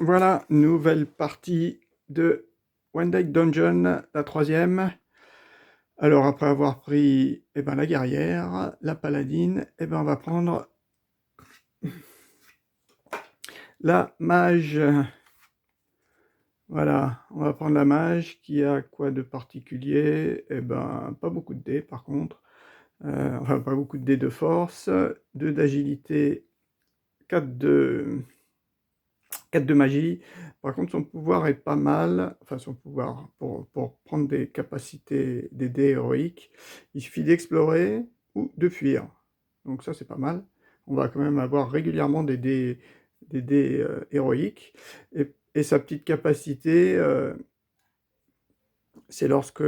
Voilà, nouvelle partie de One Day Dungeon, la troisième. Alors après avoir pris la guerrière, la paladine, on va prendre la mage. Voilà, on va prendre la mage qui a quoi de particulier? Pas beaucoup de dés par contre. Enfin, pas beaucoup de dés de force, 2 d'agilité, 4 de 4 de magie. Par contre, son pouvoir est pas mal. Enfin, son pouvoir, pour prendre des capacités, des dés héroïques, il suffit d'explorer ou de fuir. Donc ça, c'est pas mal. On va quand même avoir régulièrement des dés héroïques. Et sa petite capacité, c'est lorsque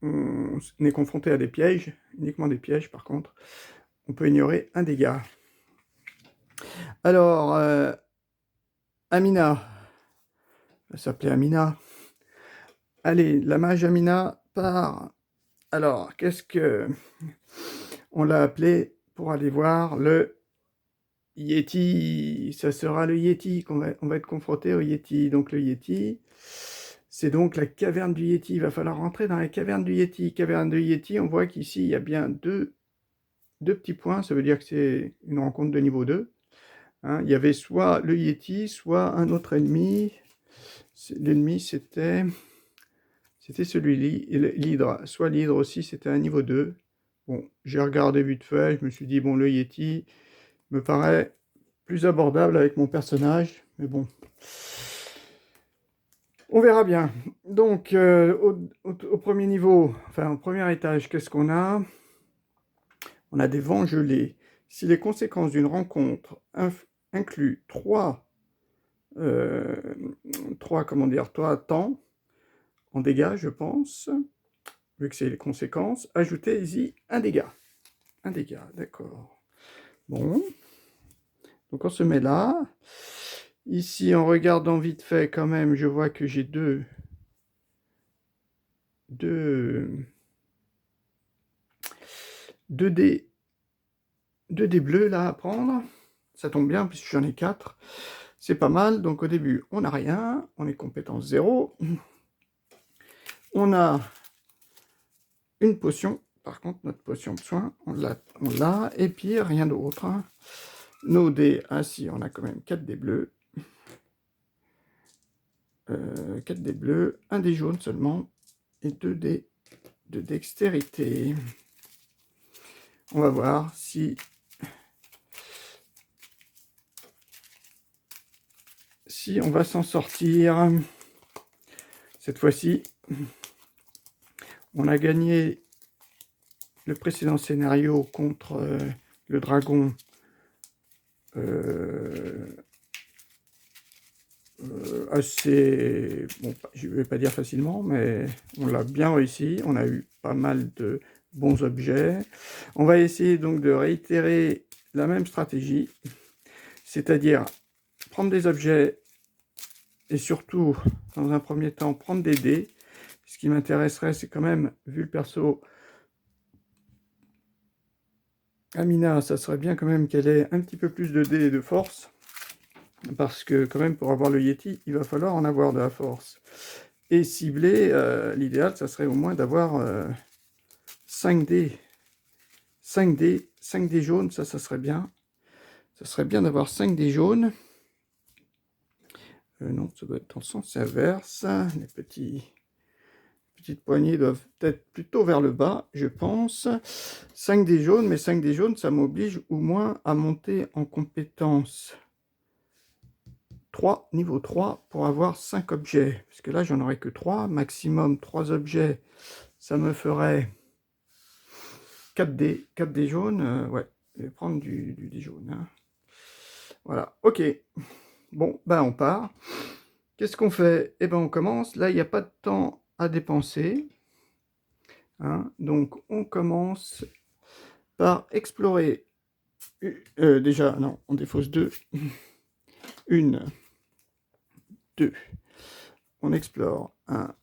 on est confronté à des pièges, uniquement des pièges par contre, on peut ignorer un dégât. Alors, Amina, elle s'appelait Amina. Allez, la mage Amina part. Alors, qu'est-ce que on l'a appelé pour aller voir le Yeti? Ça sera le Yeti on va être confronté au Yeti. Donc le Yeti, c'est donc la caverne du Yeti. Il va falloir rentrer dans la caverne du Yeti. Caverne du Yeti, on voit qu'ici, il y a bien deux petits points. Ça veut dire que c'est une rencontre de niveau 2. Hein, il y avait soit le Yeti, soit un autre ennemi. L'ennemi, c'était celui-là, l'hydre. Soit l'hydre aussi, c'était un niveau 2. Bon, j'ai regardé vite fait, je me suis dit, bon, le Yeti me paraît plus abordable avec mon personnage, mais bon, on verra bien. Donc, au premier niveau, enfin, au premier étage, qu'est-ce qu'on a? On a des vents gelés. Si les conséquences d'une rencontre incluent trois temps en dégâts, je pense, vu que c'est les conséquences, ajoutez-y un dégât. Un dégât, d'accord. Bon, donc on se met là. Ici, en regardant vite fait, quand même, je vois que j'ai deux dés bleus là à prendre. Ça tombe bien puisque j'en ai 4. C'est pas mal. Donc au début, on n'a rien. On est compétence 0. On a une potion. Par contre, notre potion de soin, on l'a. Et puis, rien d'autre. Nos dés, ainsi, on a quand même 4 dés bleus. 4 dés bleus, 1 dé jaune seulement, et 2 dés de dextérité. On va voir si on va s'en sortir. Cette fois-ci, on a gagné le précédent scénario contre le dragon assez... Bon, je ne vais pas dire facilement, mais on l'a bien réussi. On a eu pas mal de bons objets. On va essayer donc de réitérer la même stratégie, c'est-à-dire prendre des objets et surtout, dans un premier temps, prendre des dés. Ce qui m'intéresserait, c'est quand même, vu le perso Amina, ça serait bien quand même qu'elle ait un petit peu plus de dés et de force, parce que quand même, pour avoir le Yeti, il va falloir en avoir de la force. Et cibler, l'idéal, ça serait au moins d'avoir 5 dés. 5 dés jaunes, ça serait bien. Ça serait bien d'avoir 5 dés jaunes. Non, ça doit être dans le sens inverse. Les petites poignées doivent être plutôt vers le bas, je pense. 5 dés jaunes, mais 5 dés jaunes, ça m'oblige au moins à monter en compétence 3, niveau 3, pour avoir 5 objets. Parce que là, j'en aurais que 3, maximum 3 objets. Ça me ferait 4 dés jaunes. Ouais, je vais prendre du dé jaune. Hein. Voilà, ok. Bon, ben on part. Qu'est-ce qu'on fait? Eh ben on commence. Là, il n'y a pas de temps à dépenser. Hein. Donc, on commence par explorer. Déjà, non, on défausse 2. 1, 2. On explore. 1,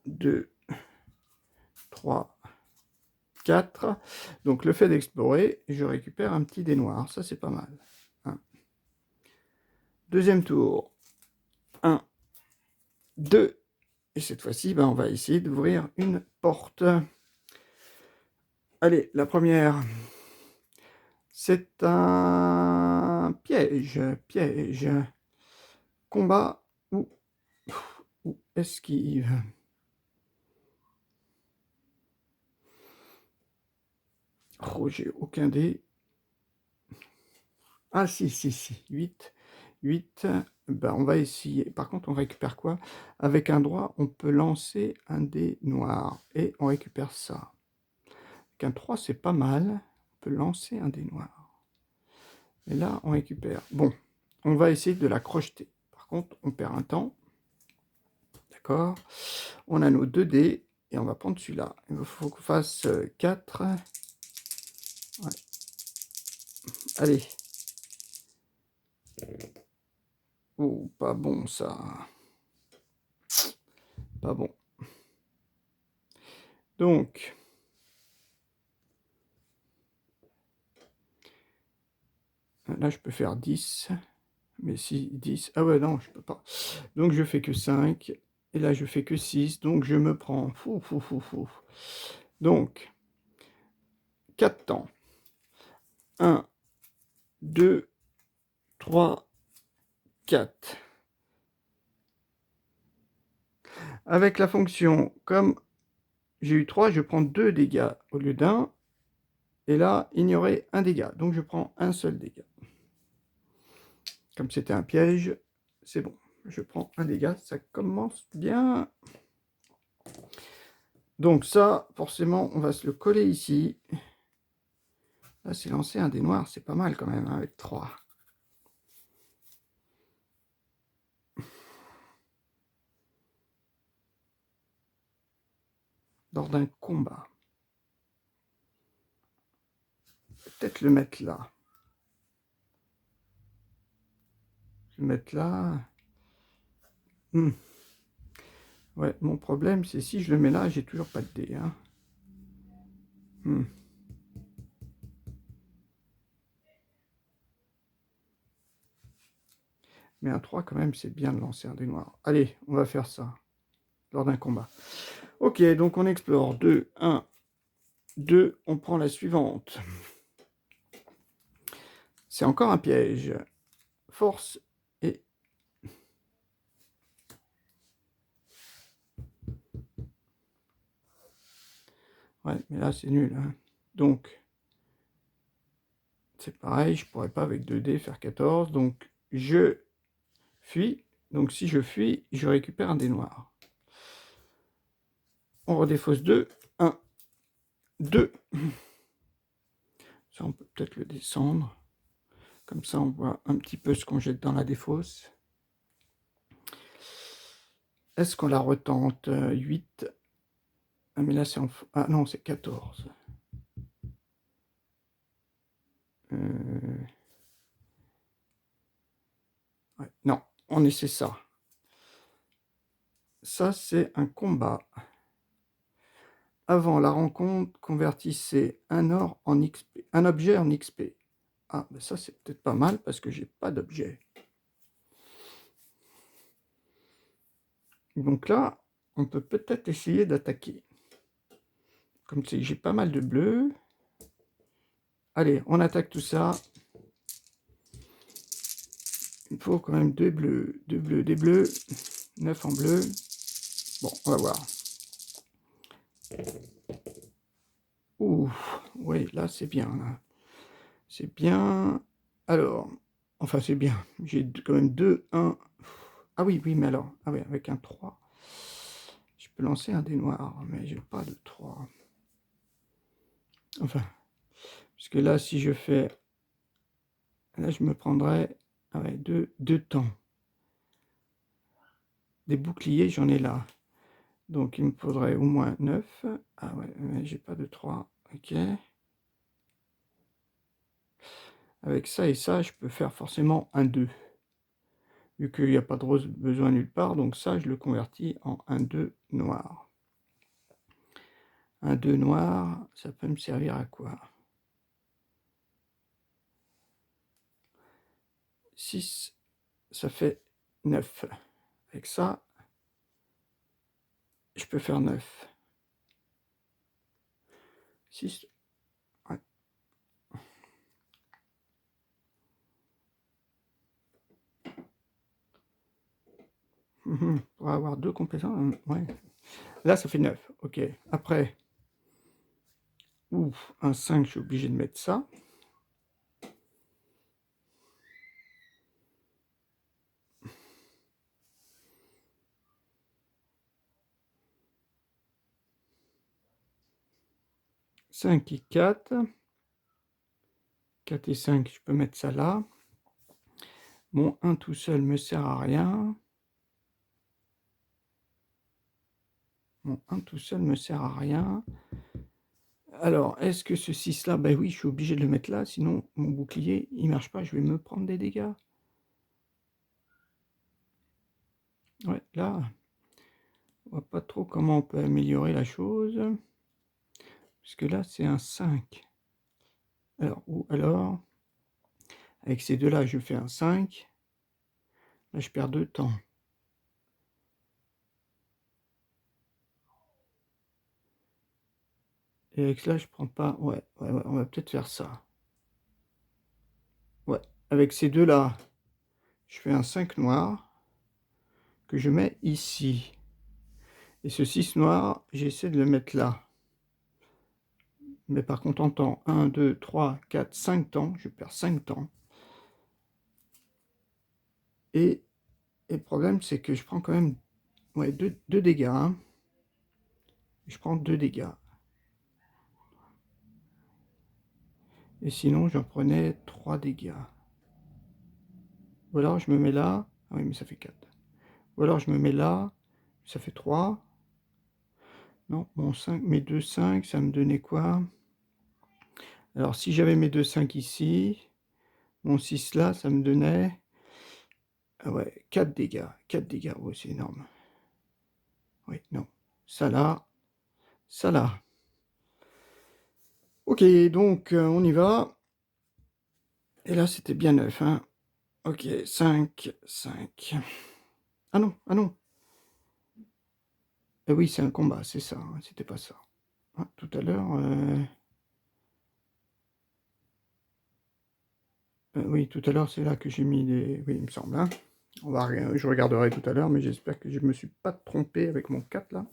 2, 3, 4. Donc, le fait d'explorer, je récupère un petit dé noir. Ça, c'est pas mal. Hein. Deuxième tour. 1, 2. Et cette fois-ci, ben, on va essayer d'ouvrir une porte. Allez, la première. C'est un piège. Piège. Combat ou esquive. Oh, j'ai aucun dé. Ah, si. 8. 8. Ben, on va essayer. Par contre, on récupère quoi? Avec un droit, on peut lancer un dé noir. Et on récupère ça. Avec un 3, c'est pas mal. On peut lancer un dé noir. Et là, on récupère. Bon, on va essayer de la crocheter. Par contre, on perd un temps. D'accord. On a nos 2 dés. Et on va prendre celui-là. Il faut qu'on fasse 4. Ouais. Allez. Oh, pas bon ça. Pas bon. Donc, là je peux faire 10. Mais si 10. Ah ouais, non, je peux pas. Donc je fais que 5. Et là je fais que 6. Donc je me prends. Donc, 4 temps. 1, 2, 3, 4. Avec la fonction, comme j'ai eu 3, je prends 2 dégâts au lieu d'un. Et là, ignorer un dégât. Donc je prends un seul dégât. Comme c'était un piège, c'est bon. Je prends un dégât, ça commence bien. Donc ça, forcément, on va se le coller ici. Là, c'est lancer un dé noir, c'est pas mal quand même, hein, avec 3. Lors d'un combat. Peut-être le mettre là. Le mettre là. Ouais, mon problème, c'est si je le mets là, j'ai toujours pas de dé. Hein. Mais un 3, quand même, c'est bien de lancer un dé noir. Allez, on va faire ça. Lors d'un combat. Ok, donc on explore. 2, 1, 2. On prend la suivante. C'est encore un piège. Force et... Ouais, mais là, c'est nul. Hein. Donc, c'est pareil, je pourrais pas avec 2 dés faire 14. Donc, je fuis. Donc, si je fuis, je récupère un dé noir. On redéfausse 2. 1, 2. Ça, on peut peut-être le descendre. Comme ça, on voit un petit peu ce qu'on jette dans la défausse. Est-ce qu'on la retente? 8. Ah, mais là, c'est en... Ah non, c'est 14. Ouais, non, on essaie ça. Ça, c'est un combat. Avant la rencontre, convertissez un or en XP, un objet en XP. Ah, ben ça, c'est peut-être pas mal parce que j'ai pas d'objet. Donc là, on peut peut-être essayer d'attaquer. Comme j'ai pas mal de bleus. Allez, on attaque tout ça. Il faut quand même 2 bleus, 2 bleus, des bleus. 9 en bleu. Bon, on va voir. Ouh, oui, là, c'est bien. C'est bien. Alors, enfin, c'est bien. J'ai quand même 2, 1. Ah oui, mais alors, ah oui, avec un 3. Je peux lancer un dé noir, mais j'ai pas de 3. Enfin, parce que là, si je fais... Là, je me prendrais ah ouais, 2 temps. Des boucliers, j'en ai là. Donc, il me faudrait au moins 9. Ah ouais, mais j'ai pas de 3. Ok. Avec ça et ça, je peux faire forcément un 2. Vu qu'il n'y a pas de rose besoin nulle part, donc ça, je le convertis en un 2 noir. Un 2 noir, ça peut me servir à quoi? 6, ça fait 9. Avec ça, je peux faire 9. 6. Ouais. Pour avoir 2 compétences, ouais. Là, ça fait 9. Ok. Après, ouf, un 5, je suis obligé de mettre ça. « 5 et 4. 4 et 5, je peux mettre ça là. Mon 1 tout seul me sert à rien. Mon 1 tout seul me sert à rien. Alors, est-ce que ce 6 là, ben oui, je suis obligé de le mettre là, sinon mon bouclier, il marche pas, je vais me prendre des dégâts. Ouais, là, on voit pas trop comment on peut améliorer la chose. Puisque là, c'est un 5. Alors, ou alors, avec ces deux-là, je fais un 5. Là, je perds 2 temps. Et avec cela, je prends pas... Ouais, on va peut-être faire ça. Ouais, avec ces deux-là, je fais un 5 noir que je mets ici. Et ce 6 noir, j'essaie de le mettre là. Mais par contre, en temps, 1, 2, 3, 4, 5 temps, je perds 5 temps. Et le problème, c'est que je prends quand même 2 dégâts. Hein. Je prends 2 dégâts. Et sinon, j'en prenais 3 dégâts. Ou alors, je me mets là. Ah oui, mais ça fait 4. Ou alors, je me mets là. Ça fait 3. Non, mon 5, mes 2 5, ça me donnait quoi? Alors, si j'avais mes 2 5 ici, mon 6 là, ça me donnait... Ah ouais, 4 dégâts. 4 dégâts, ouais, c'est énorme. Oui, non. Ça là, ça là. Ok, donc on y va. Et là, c'était bien 9. Hein. Ok, 5, 5. Ah non, ah non. Eh oui, c'est un combat, c'est ça. Hein, c'était pas ça. Ah, tout à l'heure... oui, tout à l'heure, c'est là que j'ai mis les... Oui, il me semble. Hein. Je regarderai tout à l'heure, mais j'espère que je ne me suis pas trompé avec mon 4, là.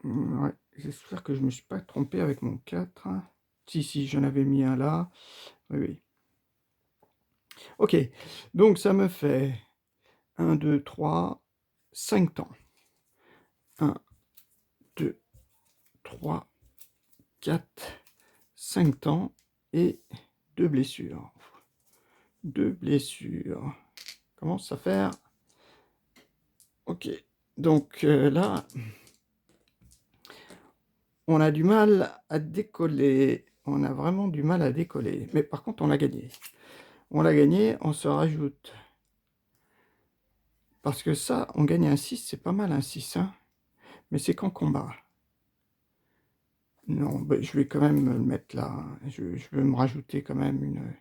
Ouais, j'espère que je ne me suis pas trompé avec mon 4. Si, j'en avais mis un là. Oui, oui. Ok, donc ça me fait 1, 2, 3, 5 temps. 1, 2, 3, 4, 5 temps et 2 blessures. 2 blessures. Commence à faire... Ok, donc là, on a du mal à décoller. On a vraiment du mal à décoller. Mais par contre, on l'a gagné. On l'a gagné, on se rajoute. Parce que ça, on gagne un 6, c'est pas mal un 6. Hein, mais c'est qu'en combat. Non, ben, je vais quand même me le mettre là. Je veux me rajouter quand même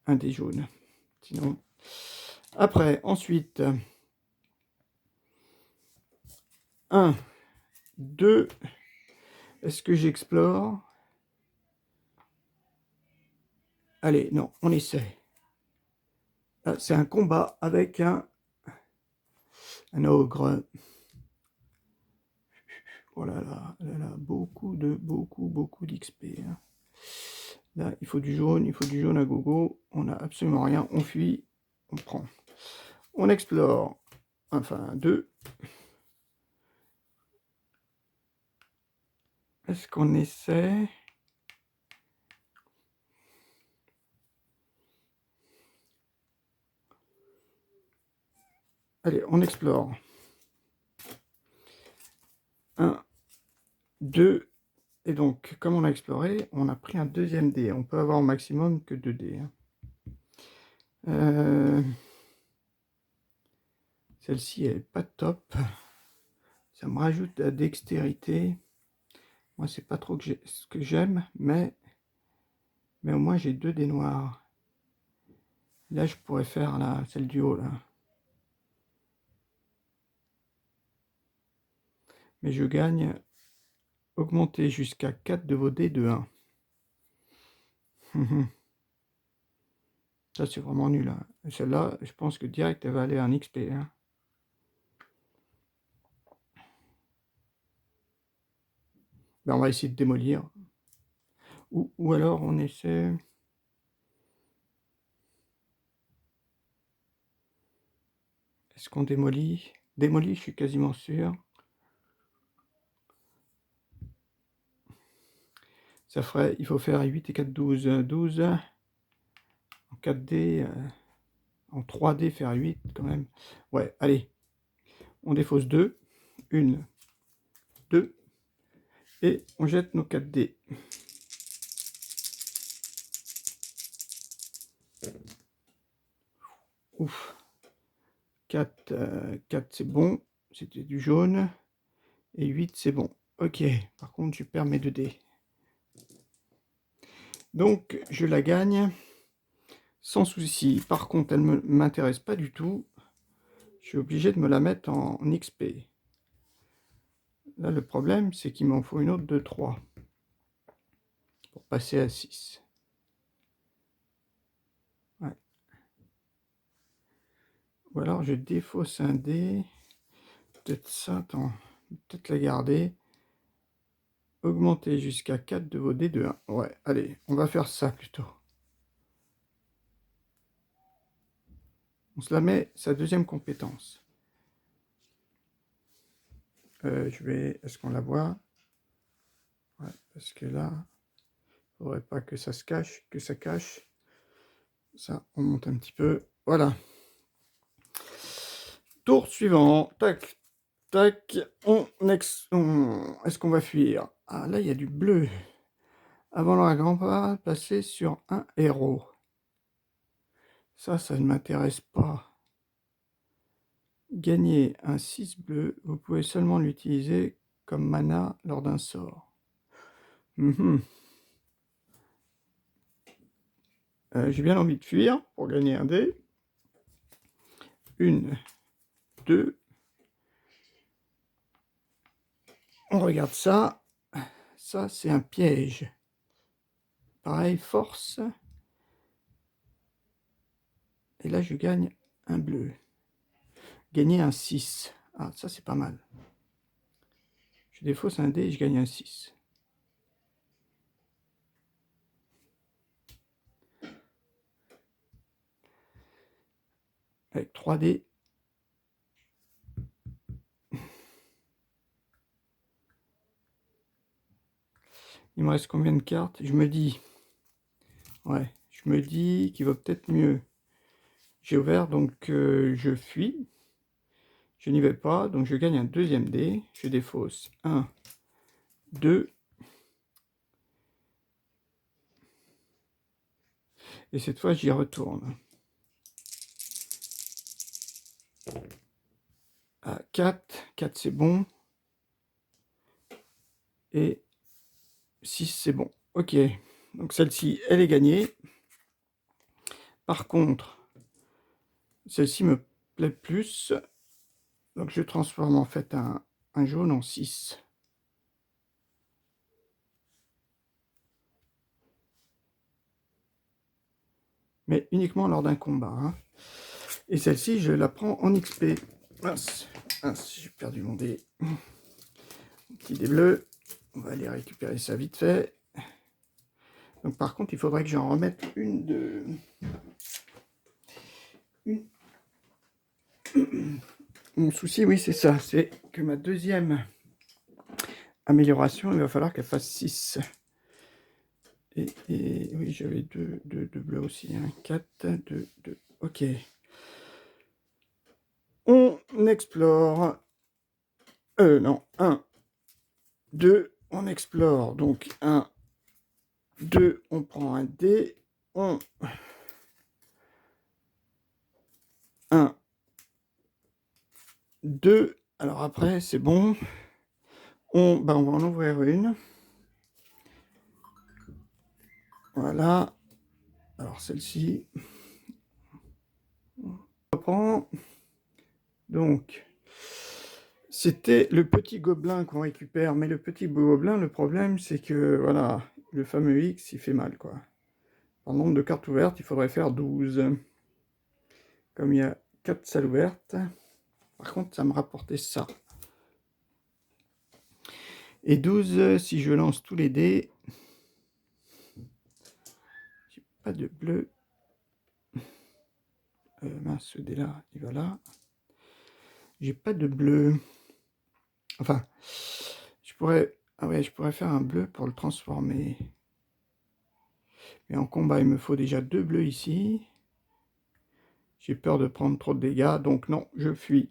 un des jaunes. Sinon... Après, ensuite... 1, 2... Est-ce que j'explore? Allez, non, on essaie. C'est un combat avec un ogre. Oh là là, beaucoup d'XP. Hein. Là, il faut du jaune à gogo. On n'a absolument rien. On fuit, on prend. On explore. Enfin, 2. Est-ce qu'on essaie? Allez, on explore. 1, 2. Et donc, comme on a exploré, on a pris un deuxième dé. On peut avoir au maximum que 2 dés. Hein. Celle-ci, elle n'est pas top. Ça me rajoute la dextérité. Moi, c'est pas trop ce que j'aime, mais Mais au moins, j'ai 2 dés noirs. Là, je pourrais faire celle du haut, là. Mais je gagne. Augmenter jusqu'à 4 de vos dés de 1. Ça, c'est vraiment nul. Hein. Celle-là, je pense que direct, elle va aller en XP. Hein. Ben, on va essayer de démolir. Ou alors, on essaie... Est-ce qu'on démolit? Démolit, je suis quasiment sûr. Ça ferait... Il faut faire 8 et 4, 12. 12 en 4D... en 3D, faire 8 quand même. Ouais, allez. On défausse 2. 1, 2. Et on jette nos 4D. Ouf. 4, 4 c'est bon. C'était du jaune. Et 8 c'est bon. Ok. Par contre, je perds mes 2 dés. Donc, je la gagne. Sans souci. Par contre, elle ne m'intéresse pas du tout. Je suis obligé de me la mettre en XP. Là, le problème, c'est qu'il m'en faut une autre de 3 pour passer à 6. Ouais. Ou alors, je défausse un dé. Peut-être ça, attends. Peut-être la garder. Augmenter jusqu'à 4 de vos dés de 1. Ouais, allez, on va faire ça plutôt. On se la met, sa deuxième compétence. Je vais... Est-ce qu'on la voit? Ouais, parce que là, il ne faudrait pas que ça se cache, que ça cache. Ça, on monte un petit peu. Voilà. Tour suivant. Tac, tac. Est-ce qu'on va fuir? Ah, là, il y a du bleu. Avant la grand pas, passer sur un héros. Ça ne m'intéresse pas. Gagner un 6 bleu, vous pouvez seulement l'utiliser comme mana lors d'un sort. J'ai bien envie de fuir pour gagner un dé. 1, 2. On regarde ça. Ça, c'est un piège. Pareil, force. Et là, je gagne un bleu. Gagner un 6. Ah, ça, c'est pas mal. Je défausse un dé et je gagne un 6. Avec 3 dés. Il me reste combien de cartes? Je me dis... Ouais, je me dis qu'il va peut-être mieux. J'ai ouvert, donc je fuis. Je n'y vais pas, donc je gagne un deuxième dé. Je défausse 1, 2. Et cette fois, j'y retourne. À 4. 4, c'est bon. Et 6, c'est bon. Ok. Donc celle-ci, elle est gagnée. Par contre, celle-ci me plaît plus. Donc je transforme en fait un jaune en 6. Mais uniquement lors d'un combat. Hein. Et celle-ci, je la prends en XP. Mince, j'ai perdu mon dé. Petit dé bleu. On va aller récupérer ça vite fait. Donc par contre, il faudrait que j'en remette une de... Mon souci, oui, c'est ça. C'est que ma deuxième amélioration, il va falloir qu'elle fasse 6. Et oui, j'avais deux bleus aussi. Hein. 4, 2, 2. Ok. On explore. Non. 1, 2. On explore. Donc 1, 2. On prend un dé. 1, 2. Alors après, c'est bon. On va en ouvrir une. Voilà. Alors celle-ci, on reprend. Donc, c'était le petit gobelin qu'on récupère, mais le petit gobelin, le problème, c'est que, voilà, le fameux X, il fait mal, quoi. Par nombre de cartes ouvertes, il faudrait faire 12. Comme il y a 4 salles ouvertes, par contre, ça me rapportait ça. Et 12, si je lance tous les dés, j'ai pas de bleu. Mince, ce dé-là, il va là. J'ai pas de bleu. Enfin, je pourrais... Ah ouais, je pourrais faire un bleu pour le transformer. Mais en combat, il me faut déjà 2 bleus ici. J'ai peur de prendre trop de dégâts, donc non, je fuis.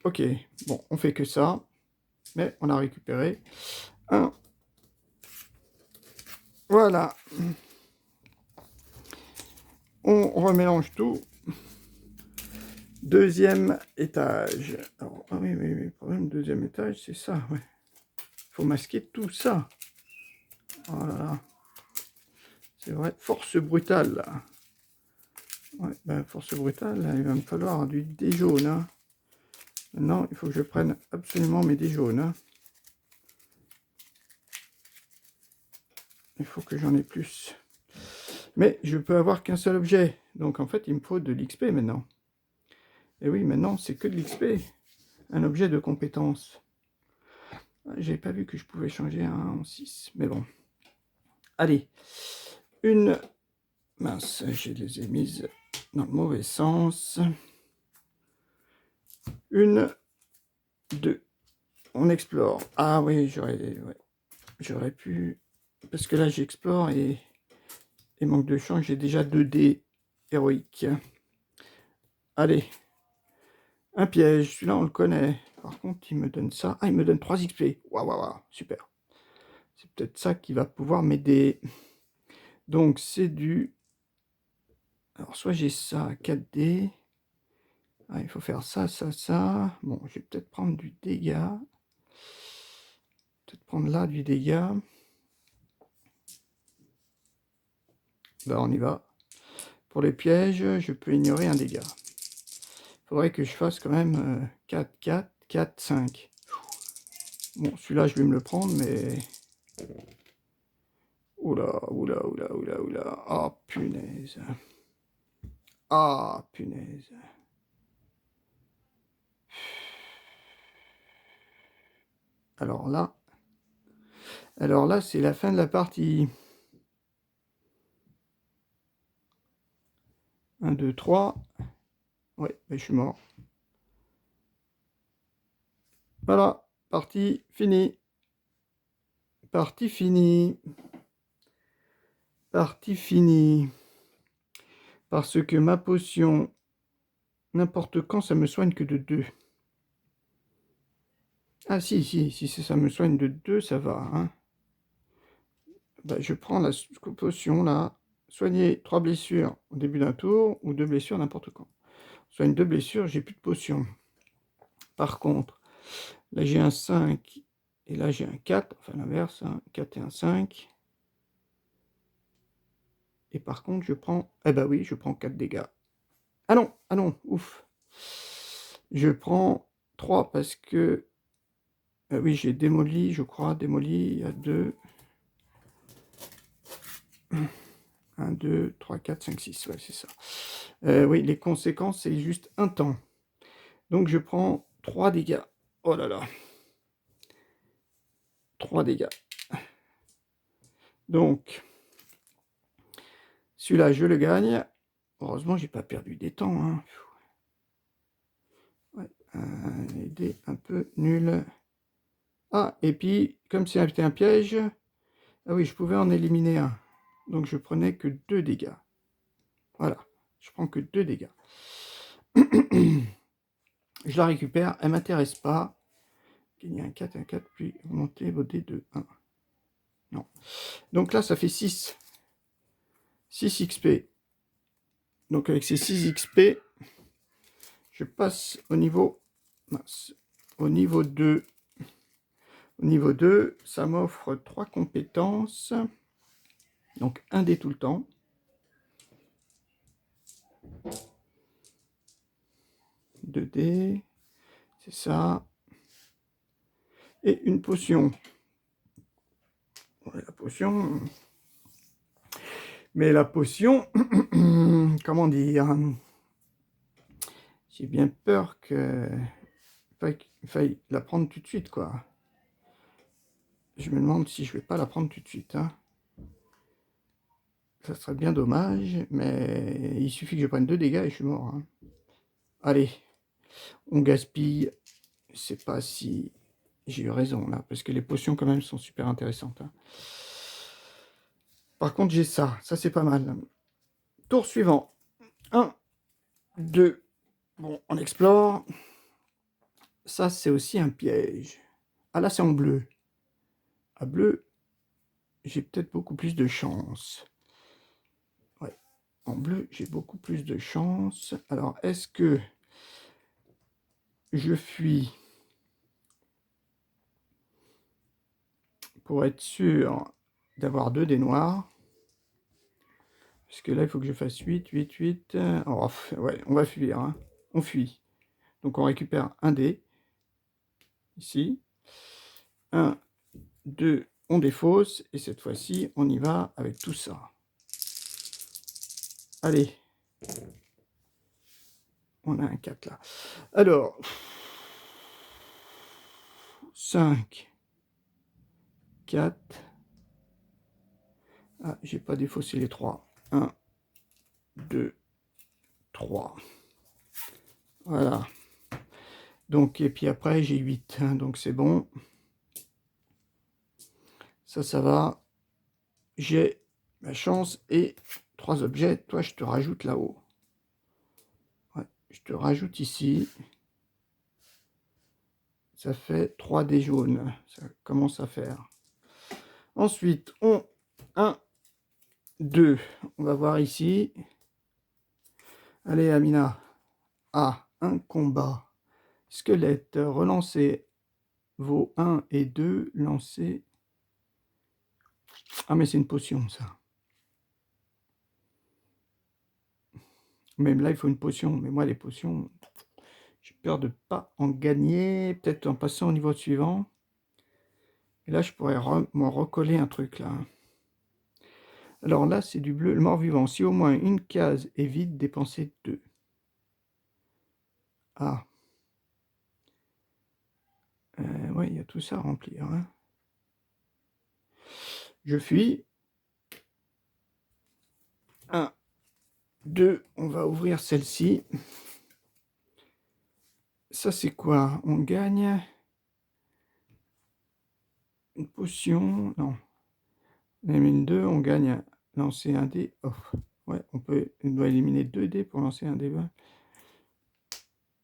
Ok, bon, on fait que ça. Mais on a récupéré un. Voilà. On remélange tout. Deuxième étage. Alors, ah oui, le problème, deuxième étage, c'est ça, ouais. Faut masquer tout ça. Voilà. C'est vrai, force brutale, là. Ouais, ben, force brutale, là, il va me falloir du dé jaune. Hein. Maintenant, il faut que je prenne absolument mes dés jaunes. Hein. Il faut que j'en ai plus. Mais je peux avoir qu'un seul objet. Donc, en fait, il me faut de l'XP maintenant. Et oui, maintenant, c'est que de l'XP. Un objet de compétence. J'avais pas vu que je pouvais changer un en 6. Mais bon. Allez. Une... Mince, je les ai mises dans le mauvais sens. Une... Deux. On explore. Ah oui, j'aurais pu... Parce que là, j'explore et manque de chance, j'ai déjà 2 dés héroïques. Allez. Un piège. Celui-là, on le connaît. Par contre, il me donne ça. Ah, il me donne 3 XP. Waouh, waouh, waouh. Super. C'est peut-être ça qui va pouvoir m'aider. Donc, c'est du... Alors, soit j'ai ça, 4D. Ah, il faut faire ça, ça, ça. Bon, je vais peut-être prendre du dégât. Peut-être prendre là du dégât. Bah, on y va. Pour les pièges, je peux ignorer un dégât. Il faudrait que je fasse quand même 4, 4, 4, 5. Bon, celui-là, je vais me le prendre, mais... Oula, oula, oula, oula, oula. Ah, punaise. Ah, punaise. Alors là, c'est la fin de la partie. 1, 2, 3. Ouais, ben, je suis mort. Voilà, partie finie. Partie finie. Partie finie. Parce que ma potion, n'importe quand, ça me soigne que de 2. Ah si, ça me soigne de 2, ça va. Hein. Ben, je prends la potion là. Soigner 3 blessures au début d'un tour ou 2 blessures n'importe quand. Soigne 2 blessures, j'ai plus de potion. Par contre, là j'ai un 5 et là j'ai un 4, enfin l'inverse, un 4 et un 5. Et par contre, je prends... Eh ben oui, je prends 4 dégâts. Ah non, ouf. Je prends 3 parce que... oui, j'ai démoli, je crois, démoli à 2. 1, 2, 3, 4, 5, 6, ouais, c'est ça. Oui, les conséquences, c'est juste un temps. Donc, je prends 3 dégâts. Oh là là. 3 dégâts. Donc, celui-là, je le gagne. Heureusement, j'ai pas perdu des temps. Hein. Ouais, les dés un peu nuls. Ah, et puis, comme c'était un piège... Ah oui, je pouvais en éliminer un. Donc, je prenais que 2 dégâts. Voilà. Je prends que 2 dégâts. Je la récupère. Elle ne m'intéresse pas. Gagner un 4, un 4, puis augmenter vos dés de 1. Non. Donc là, ça fait 6. 6 XP. Donc, avec ces 6 XP, je passe au niveau... Au niveau 2. Au niveau 2, ça m'offre 3 compétences. Donc, un dé tout le temps. 2 dés. C'est ça. Et une potion. Ouais, la potion... Mais la potion... comment dire? J'ai bien peur que... il faille la prendre tout de suite, quoi. Je me demande si je vais pas la prendre tout de suite, hein. Ça serait bien dommage, mais il suffit que je prenne 2 dégâts et je suis mort, hein. Allez, on gaspille. Je sais pas si j'ai eu raison, là, parce que les potions, quand même, sont super intéressantes, hein. Par contre, j'ai ça. Ça, c'est pas mal. Tour suivant. 1, 2. Bon, on explore. Ça, c'est aussi un piège. Ah, là, c'est en bleu. À bleu, j'ai peut-être beaucoup plus de chance. Ouais, en bleu, j'ai beaucoup plus de chance. Alors, est-ce que je fuis pour être sûr d'avoir 2 dés noirs? Parce que là, il faut que je fasse 8, 8, 8. Oh, ouais, on va fuir, hein. On fuit. Donc, on récupère un dé. Ici. 1, 2, on défausse. Et cette fois-ci, on y va avec tout ça. Allez. On a un 4 là. Alors. 5. 4. Ah, j'ai pas défaussé les 3. 1, 2, 3. Voilà. Donc, et puis après, j'ai 8. Hein, donc, c'est bon. Ça va. J'ai ma chance et 3 objets. Toi, je te rajoute là-haut. Ouais, je te rajoute ici. Ça fait 3 dés jaunes. Ça commence à faire. Ensuite, 1, 2. On va voir ici. Allez, Amina. Ah, un combat. Squelette. Relancer vos 1 et 2. Lancer. Ah, mais c'est une potion, ça. Même là, il faut une potion. Mais moi, les potions, j'ai peur de ne pas en gagner. Peut-être en passant au niveau suivant. Et là, je pourrais m'en recoller un truc, là. Alors là, c'est du bleu. Le mort-vivant. Si au moins une case est vide, dépensez 2. Ah. Ouais, il y a tout ça à remplir, hein. Je fuis. 1, 2. On va ouvrir celle-ci. Ça, c'est quoi? On gagne une potion. Non. On élimine 2. On gagne à lancer un dé. Oh. Ouais, on doit éliminer 2 dés pour lancer un dé.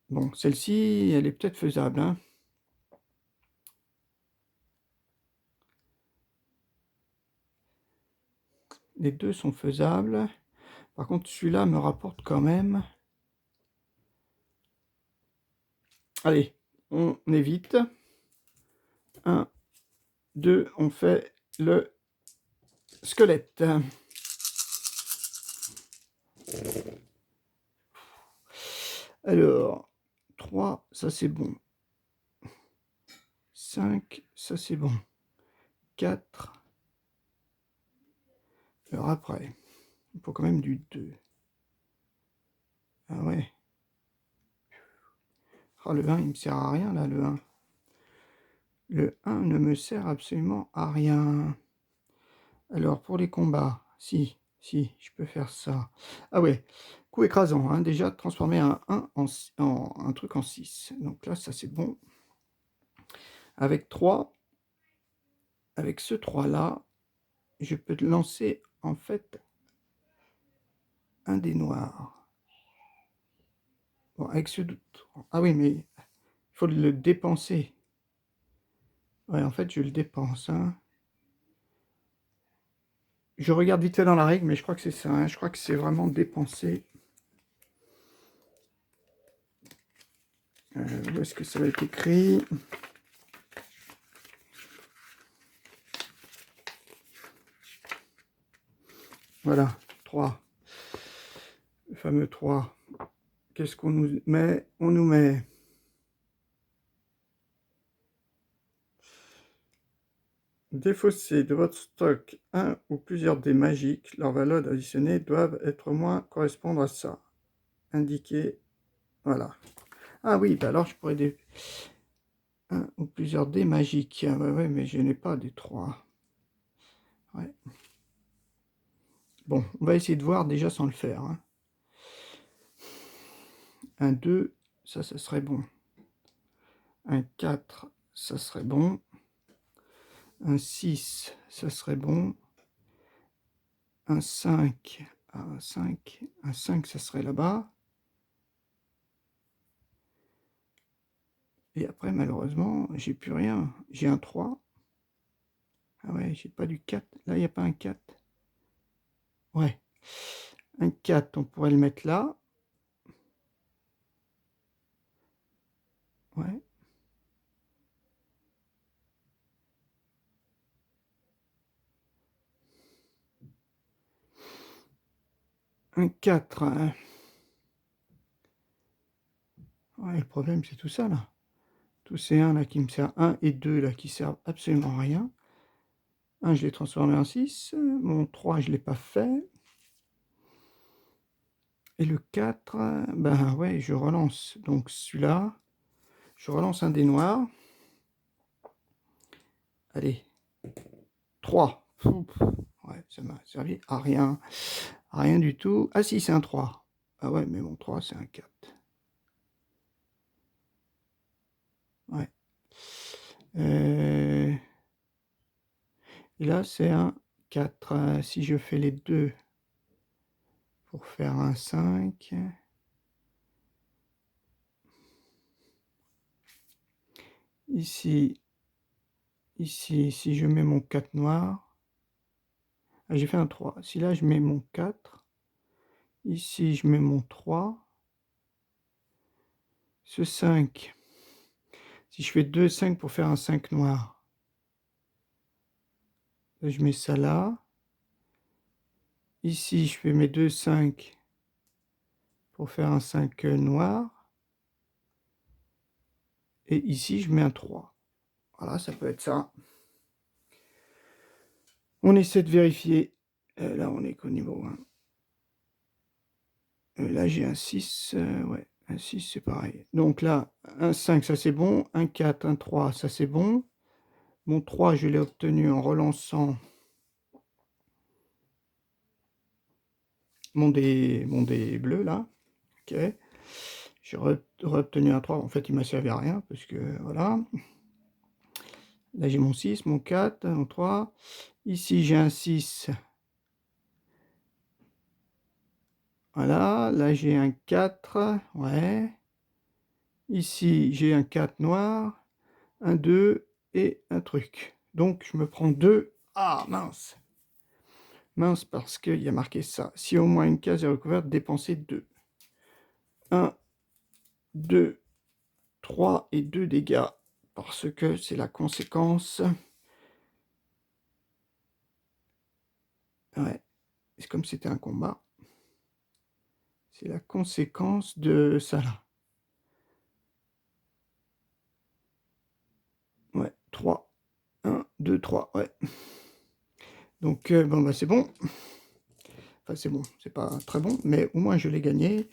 Bon, celle-ci, elle est peut-être faisable, hein. Les deux sont faisables. Par contre, celui-là me rapporte quand même. Allez, on évite. 1, 2, on fait le squelette. Alors, 3, ça c'est bon. 5, ça c'est bon. 4. Alors après, il faut quand même du 2. Ah ouais. Oh, le 1, il me sert à rien là, le 1. Le 1 ne me sert absolument à rien. Alors, pour les combats, si, je peux faire ça. Ah ouais, coup écrasant, hein, déjà, transformer un 1 en un truc en 6. Donc là, ça c'est bon. Avec 3, avec ce 3-là, je peux lancer, en fait, un des noirs. Bon, avec ce doute. Ah oui, mais il faut le dépenser. Ouais, en fait, je le dépense, hein. Je regarde vite fait dans la règle, mais je crois que c'est ça, hein. Je crois que c'est vraiment dépenser. Où est-ce que ça va être écrit? Voilà, 3. Le fameux 3. Qu'est-ce qu'on nous met? On nous met défausser de votre stock un ou plusieurs dés magiques. Leurs valeurs additionnées doivent être moins correspondre à ça. Indiquer. Voilà. Ah oui, bah alors je pourrais un ou plusieurs dés magiques. Ah ouais, mais je n'ai pas des 3. Ouais. Bon, on va essayer de voir déjà sans le faire. Hein. Un 2, ça serait bon. Un 4, ça serait bon. Un 6, ça serait bon. Un 5, un 5, ça serait là-bas. Et après, malheureusement, j'ai plus rien. J'ai un 3. Ah ouais, j'ai pas du 4. Là, il n'y a pas un 4. Ouais. Un 4, on pourrait le mettre là. Ouais. Un 4. Hein. Ouais, le problème, c'est tout ça, là. Tous ces 1 là qui me servent. 1 et 2 là qui servent absolument à rien. 1, je l'ai transformé en 6. Mon 3, je ne l'ai pas fait. Et le 4, ben ouais, je relance. Donc celui-là, je relance un dé noir. Allez, 3. Ouais, ça m'a servi à rien. À rien du tout. Ah si, c'est un 3. Ah ouais, mais mon 3, c'est un 4. Ouais. Et là, c'est un 4. Si je fais les deux pour faire un 5. Ici, si je mets mon 4 noir, ah, j'ai fait un 3. Si là, je mets mon 4, ici, je mets mon 3, ce 5, si je fais 2, 5 pour faire un 5 noir, là, je mets ça là. Ici, je fais mes 2, 5 pour faire un 5 noir. Et ici, je mets un 3. Voilà, ça peut être ça. On essaie de vérifier. Là, on est qu'au niveau 1. Là, j'ai un 6. Ouais, un 6, c'est pareil. Donc là, un 5, ça c'est bon. Un 4, un 3, ça c'est bon. Mon 3, je l'ai obtenu en relançant mon dé bleu, là. Ok. J'ai obtenu un 3. En fait, il m'a servi à rien, parce que, voilà. Là, j'ai mon 6, mon 4, mon 3. Ici, j'ai un 6. Voilà. Là, j'ai un 4. Ouais. Ici, j'ai un 4 noir. Un 2 et un truc. Donc, je me prends 2. Ah, mince. Mince, parce qu'il y a marqué ça. Si au moins une case est recouverte, dépensez 2. 1, 2, 3 et 2 dégâts. Parce que c'est la conséquence. Ouais. C'est comme si c'était un combat. C'est la conséquence de ça là. Ouais, 3. 1, 2, 3. Ouais. Donc, bon, bah, c'est bon. Enfin, c'est bon. C'est pas très bon. Mais au moins, je l'ai gagné.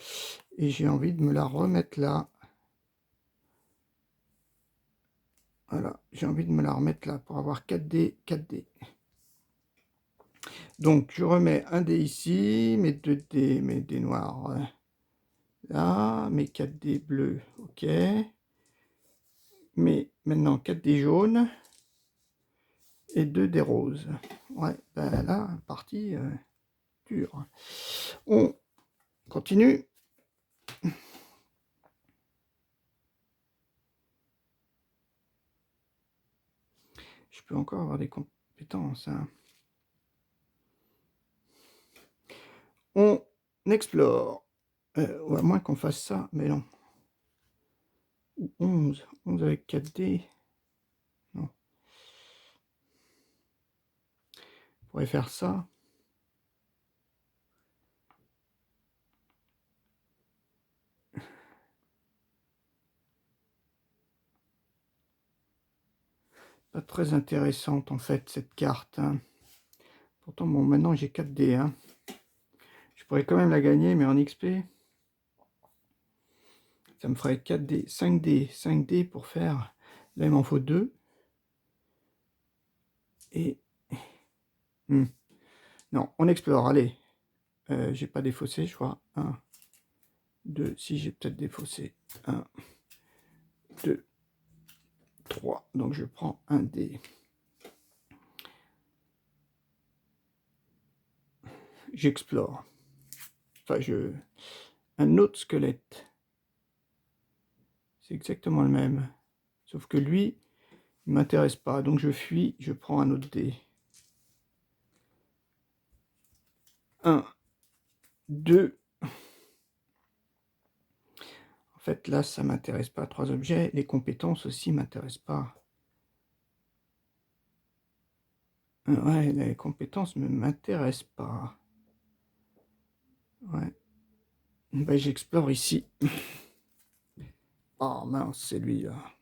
Et j'ai envie de me la remettre là. Voilà, j'ai envie de me la remettre là pour avoir 4D, 4D. Donc, je remets un dé ici, mes 2D, mes dés noirs là, mes 4D bleus, ok. Mais maintenant 4D jaunes et 2 dés roses. Ouais, ben là, partie dure. On continue. Je peux encore avoir des compétences. Hein. On explore. À moins qu'on fasse ça, mais non. 11. 11 avec 4D. Non. On pourrait faire ça. Pas très intéressante en fait cette carte. Hein. Pourtant, bon, maintenant j'ai 4 dés. Hein. Je pourrais quand même la gagner, mais en XP, ça me ferait 4 dés, 5 dés, 5 dés pour faire. Là, il m'en faut 2. Et. Non, on explore, allez. J'ai pas défaussé, je crois. 1, 2, si j'ai peut-être défaussé. 1, 2, 3. Donc je prends un dé. J'explore. Enfin, un autre squelette. C'est exactement le même. Sauf que lui, il m'intéresse pas. Donc je fuis, je prends un autre dé. 1, 2. En fait, là, ça m'intéresse pas. 3 objets. Les compétences aussi m'intéressent pas. Ouais, les compétences ne m'intéressent pas. Ouais. Ben, j'explore ici. Oh mince, c'est lui là.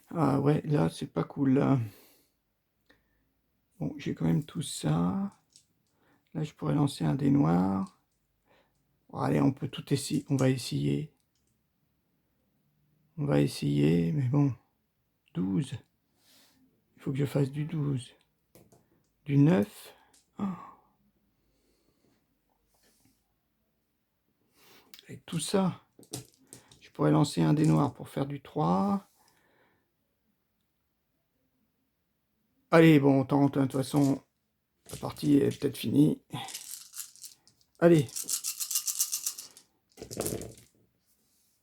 Ah ouais, là, c'est pas cool là. Bon, j'ai quand même tout ça. Là, je pourrais lancer un dé noir. Bon, allez, on peut tout essayer. On va essayer. On va essayer, mais bon. 12. Il faut que je fasse du 12. Du 9. Oh. Avec tout ça, je pourrais lancer un dé noir pour faire du 3. Allez, bon, tente, de toute façon, la partie est peut-être finie. Allez.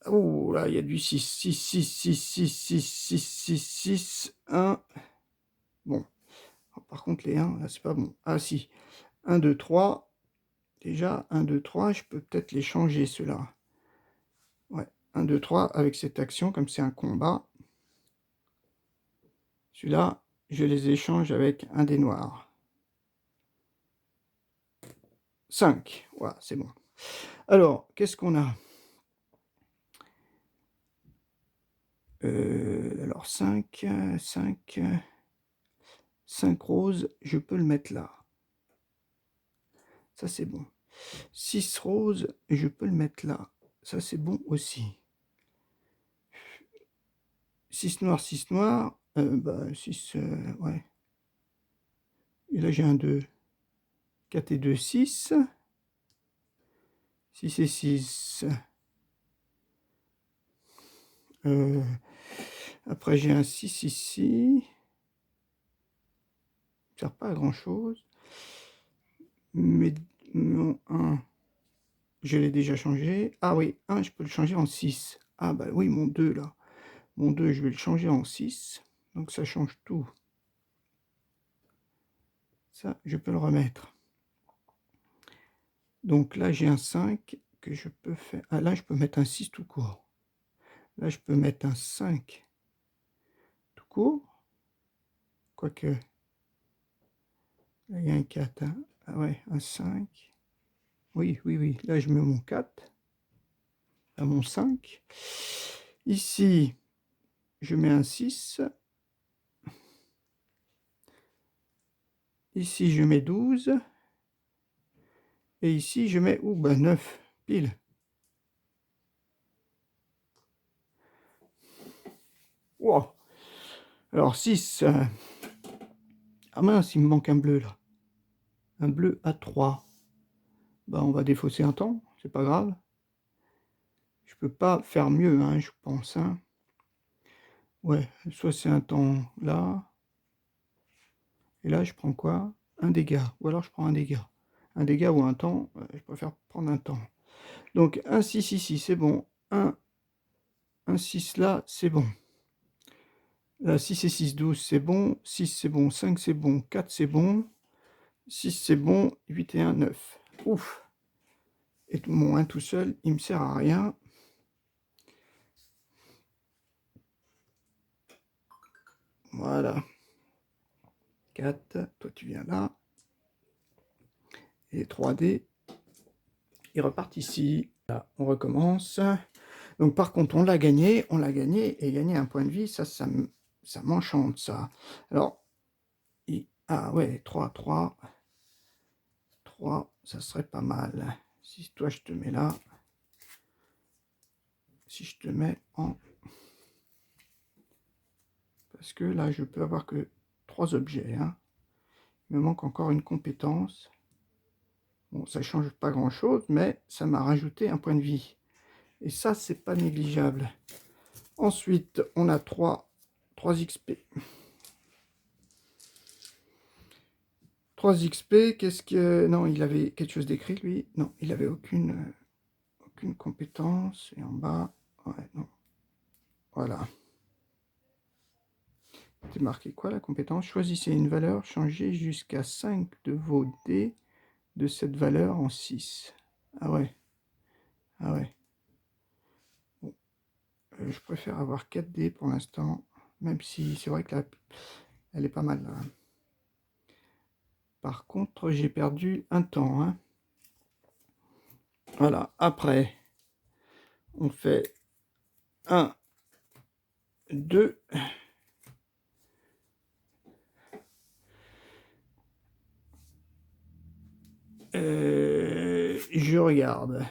Oh, là, il y a du 6, 6, 6, 6, 6, 6, 6, 6, 6, 1. Bon. Par contre, les 1, là, c'est pas bon. Ah, si. 1, 2, 3. Déjà, 1, 2, 3, je peux peut-être les changer, ceux-là. Ouais. 1, 2, 3, avec cette action, comme c'est un combat. Celui-là, je les échange avec un dé noir. 5. Voilà, c'est bon. Alors, qu'est-ce qu'on a? Alors, 5, 5, 5 roses, je peux le mettre là. Ça, c'est bon. 6 roses, je peux le mettre là. Ça, c'est bon aussi. 6 noirs, 6 noirs. Bah, 6, ouais. Et là, j'ai un 2. 4 et 2, 6. 6 et 6. Après, j'ai un 6 ici. Ça ne sert pas à grand-chose. Mais mon 1, je l'ai déjà changé. Ah oui, 1, je peux le changer en 6. Ah bah oui, mon 2, là. Mon 2, je vais le changer en 6. Donc, ça change tout. Ça, je peux le remettre. Donc là, j'ai un 5 que je peux faire. Ah là, je peux mettre un 6 tout court. Là, je peux mettre un 5 tout court. Quoique, là, il y a un 4. Hein. Ah ouais, un 5. Oui, oui, oui. Là, je mets mon 4. Là, mon 5. Ici, je mets un 6. Ici, je mets 12. Et ici, je mets 9. Pile. Wow. Alors, 6. Ah mince, il me manque un bleu, là. Un bleu à 3. Bah, on va défausser un temps. C'est pas grave. Je peux pas faire mieux, hein, je pense. Hein. Ouais, soit c'est un temps là. Et là, je prends quoi? Un dégât. Ou alors je prends un dégât. Un dégât ou un temps. Je préfère prendre un temps. Donc, un 6 ici, c'est bon. Un 6 là, c'est bon. Là, 6 et 6, 12, c'est bon. 6, c'est bon. 5, c'est bon. 4, c'est bon. 6, c'est bon. 8 et 1, 9. Ouf. Et mon 1 tout seul, il me sert à rien. Voilà. 4, toi tu viens là. Et les 3 dés, ils repartent ici. Là, on recommence. Donc par contre, on l'a gagné, et gagner un point de vie, ça m'enchante, ça. Alors, ah ouais, 3, 3, 3, ça serait pas mal. Si toi, je te mets là, si je te mets en... Parce que là, je peux avoir que 3 objets, hein. Il me manque encore une compétence. Bon, ça change pas grand-chose, mais ça m'a rajouté un point de vie. Et ça, c'est pas négligeable. Ensuite, on a 3 XP. 3 XP, qu'est-ce que... Non, il avait quelque chose d'écrit, lui. Non, il avait aucune compétence. Et en bas, ouais, non. Voilà. C'est marqué quoi, la compétence? Choisissez une valeur, changez jusqu'à 5 de vos dés de cette valeur en 6. Ah ouais. Ah ouais. Bon. Je préfère avoir 4 dés pour l'instant, même si c'est vrai que là, elle est pas mal, là. Par contre, j'ai perdu un temps, hein. Voilà, après, on fait 1, 2, je regarde.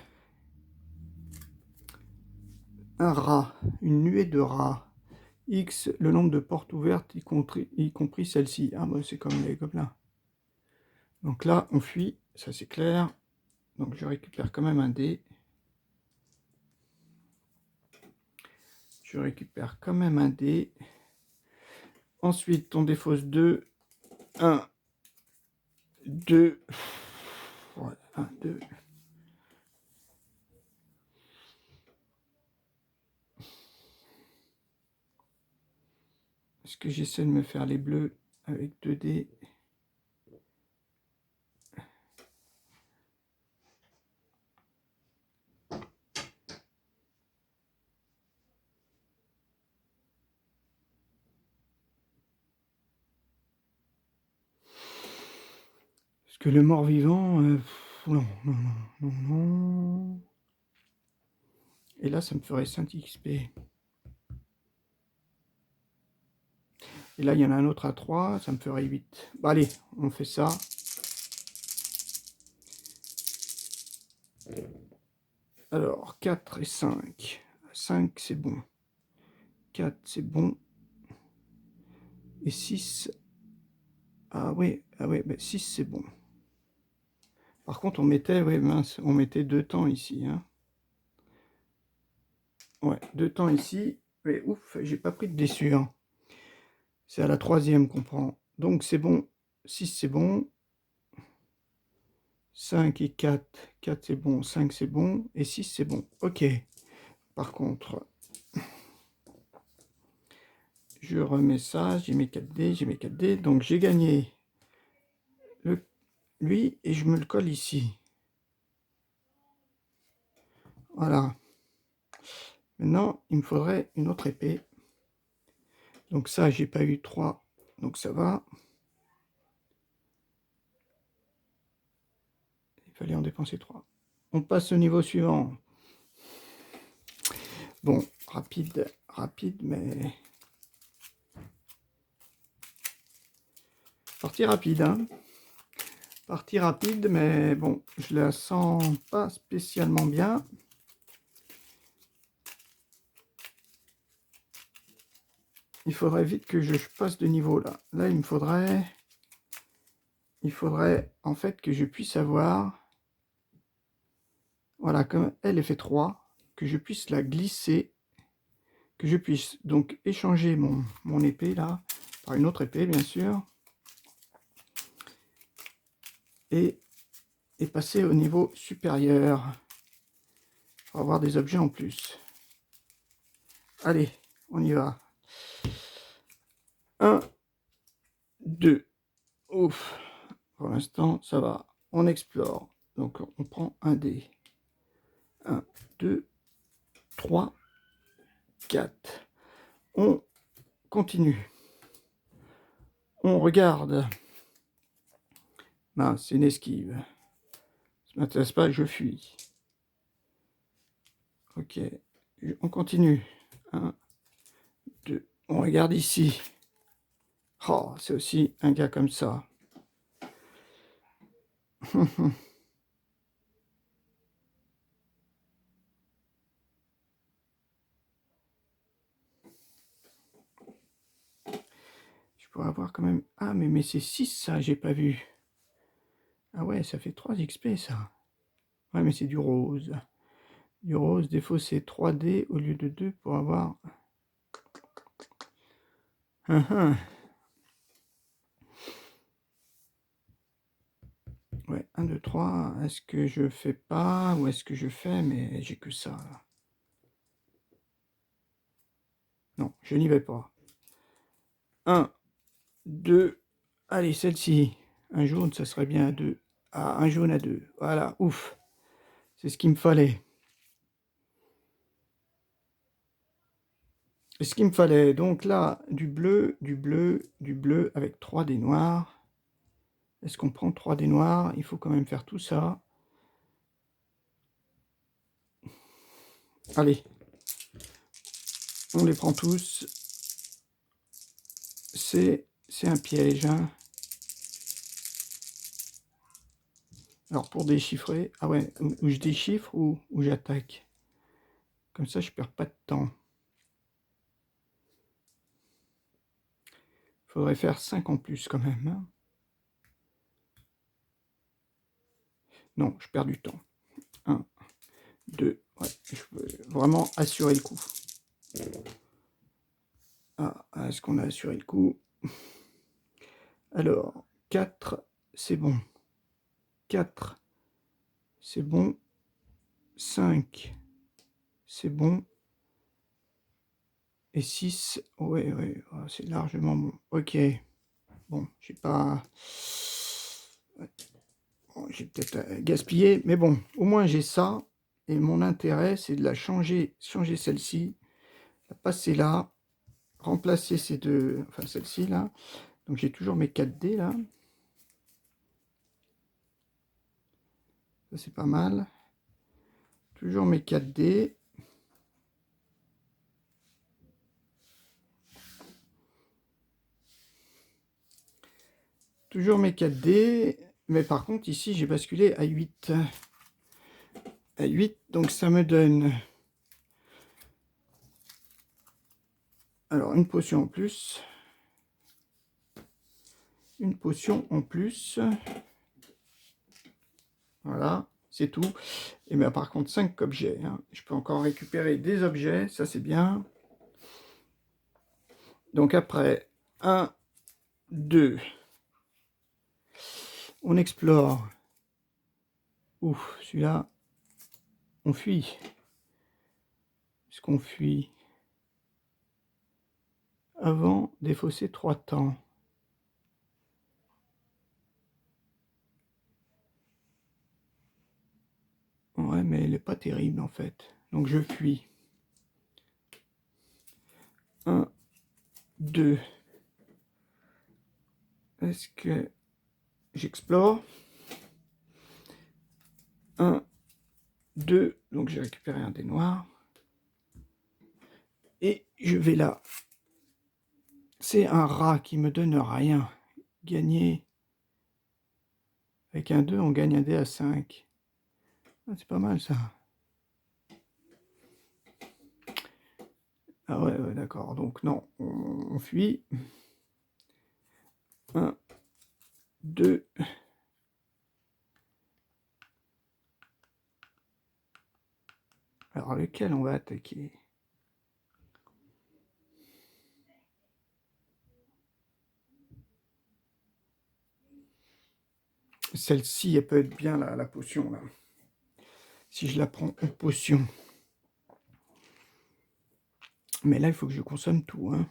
Un rat, une nuée de rats. X, le nombre de portes ouvertes, y compris celle-ci. Ah, bah, c'est comme les gobelins. Donc là, on fuit, ça c'est clair. Donc je récupère quand même un dé. Je récupère quand même un dé. Ensuite, on défausse 2. 1, 2. Ouais, 1, 2. Est-ce que j'essaie de me faire les bleus avec 2 dés? Parce que le mort-vivant... non, non, non, non, non. Et là, ça me ferait 5 XP. Et là, il y en a un autre à 3, ça me ferait 8. Bon, allez, on fait ça. Alors, 4 et 5. 5, c'est bon. 4, c'est bon. Et 6... Ah oui, bah 6, c'est bon. Par contre, on mettait, ouais, mince, on mettait 2 temps ici, hein. Ouais, 2 temps ici. Mais ouf, j'ai pas pris de blessure. C'est à la 3e qu'on prend. Donc, c'est bon. 6, c'est bon. 5 et 4. 4, c'est bon. 5, c'est bon. Et 6, c'est bon. Ok. Par contre... Je remets ça, j'ai mes 4 dés, j'ai mes 4 dés. Donc j'ai gagné lui et je me le colle ici. Voilà. Maintenant, il me faudrait une autre épée. Donc ça, j'ai pas eu 3, donc ça va. Il fallait en dépenser 3. On passe au niveau suivant. Bon, rapide, mais... Partie rapide, hein. Partie rapide, mais bon, je la sens pas spécialement bien. Il faudrait vite que je passe de niveau là. Là, il faudrait en fait que je puisse avoir... Voilà, comme elle est fait 3, que je puisse la glisser, que je puisse donc échanger mon épée là, par une autre épée bien sûr, et passer au niveau supérieur, pour avoir des objets en plus. Allez, on y va. 1, 2, ouf, pour l'instant ça va, on explore, donc on prend un dé. 1, 2, 3, 4, on continue, on regarde. Ben, c'est une esquive. Ça m'intéresse pas, je fuis. Ok, on continue. 1, 2, on regarde ici. Oh, c'est aussi un gars comme ça. Je pourrais avoir quand même... Ah, mais c'est 6 ça, j'ai pas vu. Ah ouais, ça fait 3 XP ça. Ouais, mais c'est du rose. Du rose, défaut c'est 3D au lieu de 2 pour avoir... Ouais, 1, 2, 3. Est-ce que je fais pas ou est-ce que je fais? Mais j'ai que ça. Là. Non, je n'y vais pas. 1, 2. Allez, celle-ci. Un jaune, ça serait bien à 2. Ah, un jaune à 2. Voilà, ouf. C'est ce qu'il me fallait. C'est ce qu'il me fallait. Donc là, du bleu, du bleu, du bleu avec 3 dés noirs. Est-ce qu'on prend 3 dés noirs? Il faut quand même faire tout ça. Allez. On les prend tous. C'est un piège. Hein. Alors pour déchiffrer, ah ouais, où je déchiffre ou j'attaque. Comme ça, je perds pas de temps. Faudrait faire 5 en plus quand même. Hein. Non, je perds du temps. 1, 2, ouais, je veux vraiment assurer le coup. Ah, est-ce qu'on a assuré le coup? Alors, 4, c'est bon. 4, c'est bon. 5, c'est bon. Et 6, ouais, c'est largement bon. Ok. Bon, j'ai pas... Bon, j'ai peut-être gaspillé, mais bon, au moins j'ai ça. Et mon intérêt, c'est de la changer celle-ci, la passer là, remplacer ces deux, enfin celle-ci là. Donc j'ai toujours mes 4 dés là. Ça c'est pas mal. Toujours mes 4 dés. Toujours mes 4 dés. Mais par contre, ici, j'ai basculé à 8. À 8, donc ça me donne... Alors, une potion en plus. Une potion en plus. Voilà, c'est tout. Et bien par contre, 5 objets. Hein. Je peux encore récupérer des objets, ça c'est bien. Donc après, 1, 2. On explore. Ouf, celui-là, on fuit. Est-ce qu'on fuit? Avant, défausser 3 temps. Ouais, mais elle n'est pas terrible en fait. Donc je fuis. 1, 2. Est-ce que j'explore? 1, 2. Donc j'ai récupéré un des noirs. Et je vais là. C'est un rat qui me donne rien. Gagner. Avec un 2, on gagne un dé à 5. Ah, c'est pas mal ça. Ah ouais, d'accord. Donc non, on fuit. 1, 2. Alors lequel on va attaquer? Celle-ci, elle peut être bien la potion là. Si je la prends en potion. Mais là, il faut que je consomme tout. Hein.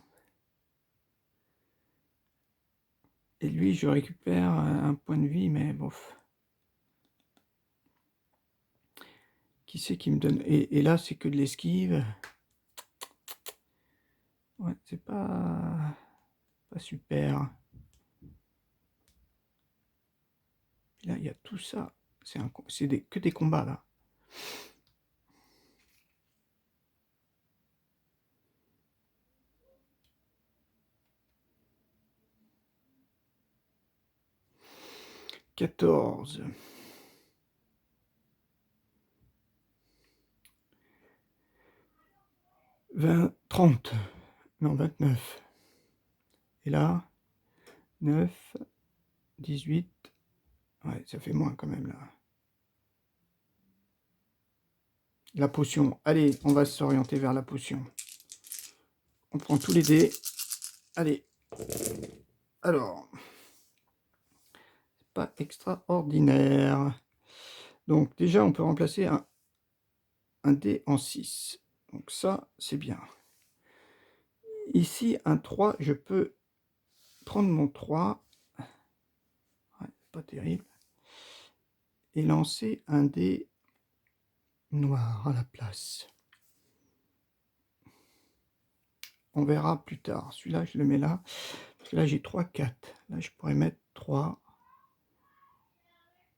Et lui, je récupère un point de vie, mais bof. Qui c'est qui me donne... Et là, c'est que de l'esquive. Ouais, c'est pas super. Là, il y a tout ça. C'est que des combats, là. « 14. 20, 30. Non, 29. Et là, 9, 18. Ouais, ça fait moins quand même, là. La potion. Allez, on va s'orienter vers la potion. On prend tous les dés. Allez. Alors. Pas extraordinaire. Donc, déjà, on peut remplacer un dé en 6. Donc ça, c'est bien. Ici, un 3, je peux prendre mon 3. Ouais, pas terrible. Et lancer un dé noir à la place. On verra plus tard. Celui-là, je le mets là. Parce que là, j'ai 3, 4. Là, je pourrais mettre 3,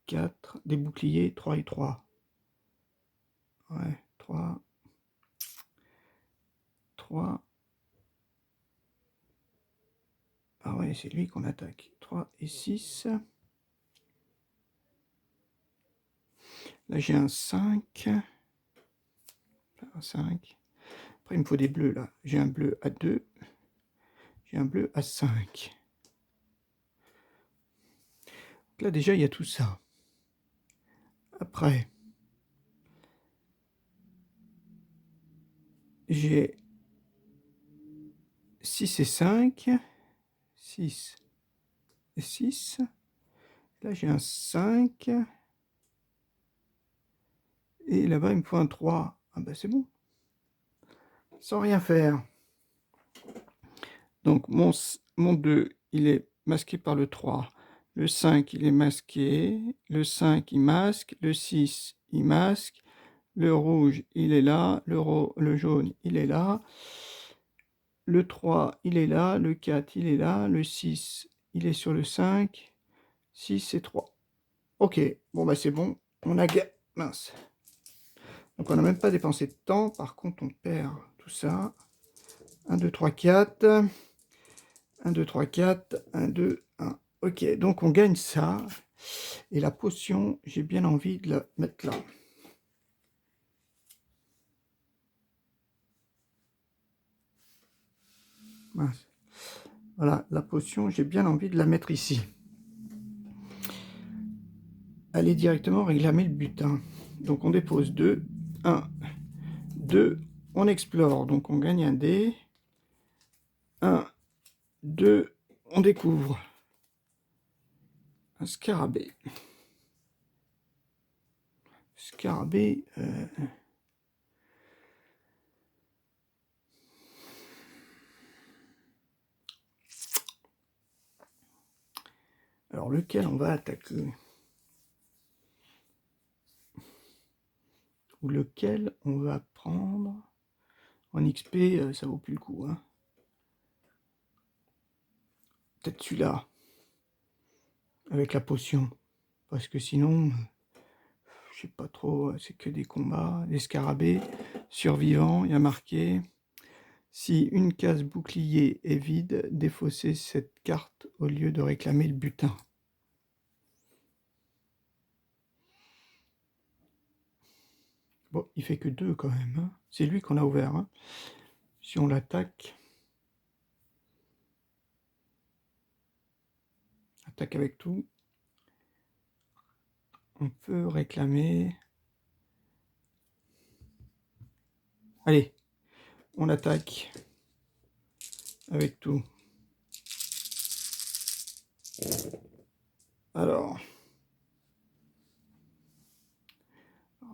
4, des boucliers, 3 et 3. Ouais, 3, 3. Ah ouais, c'est lui qu'on attaque. 3 et 6. Là, j'ai un 5. Un 5. Après, il me faut des bleus, là. J'ai un bleu à 2. J'ai un bleu à 5. Donc là, déjà, il y a tout ça. Après, j'ai 6 et 5. 6 et 6. Là, j'ai un 5. Et là-bas, il me faut un 3. Ah ben, c'est bon. Sans rien faire. Donc, mon 2, il est masqué par le 3. Le 5, il est masqué. Le 5, il masque. Le 6, il masque. Le rouge, il est là. Le jaune, il est là. Le 3, il est là. Le 4, il est là. Le 6, il est sur le 5. 6 et 3. Ok, bon bah c'est bon. On a gagné. Mince. Donc on n'a même pas dépensé de temps. Par contre, on perd tout ça. 1, 2, 3, 4. 1, 2, 3, 4. 1, 2, 1. Ok, donc on gagne ça. Et la potion, j'ai bien envie de la mettre là. Mince. Voilà, la potion, j'ai bien envie de la mettre ici. Aller directement réclamer le butin. Donc on dépose 2. 1, 2. On explore, donc on gagne un dé. 1, 2. On découvre. Un scarabée. Scarabée. Alors lequel on va attaquer? Ou lequel on va prendre? En XP, ça vaut plus le coup. Hein. Peut-être celui-là. Avec la potion. Parce que sinon, je sais pas trop, c'est que des combats. Les scarabées, survivants, il y a marqué. Si une case bouclier est vide, défaussez cette carte au lieu de réclamer le butin. Bon, il fait que 2 quand même. Hein. C'est lui qu'on a ouvert. Hein. Si on l'attaque... Attaque avec tout. On peut réclamer... Allez, on attaque avec tout. Alors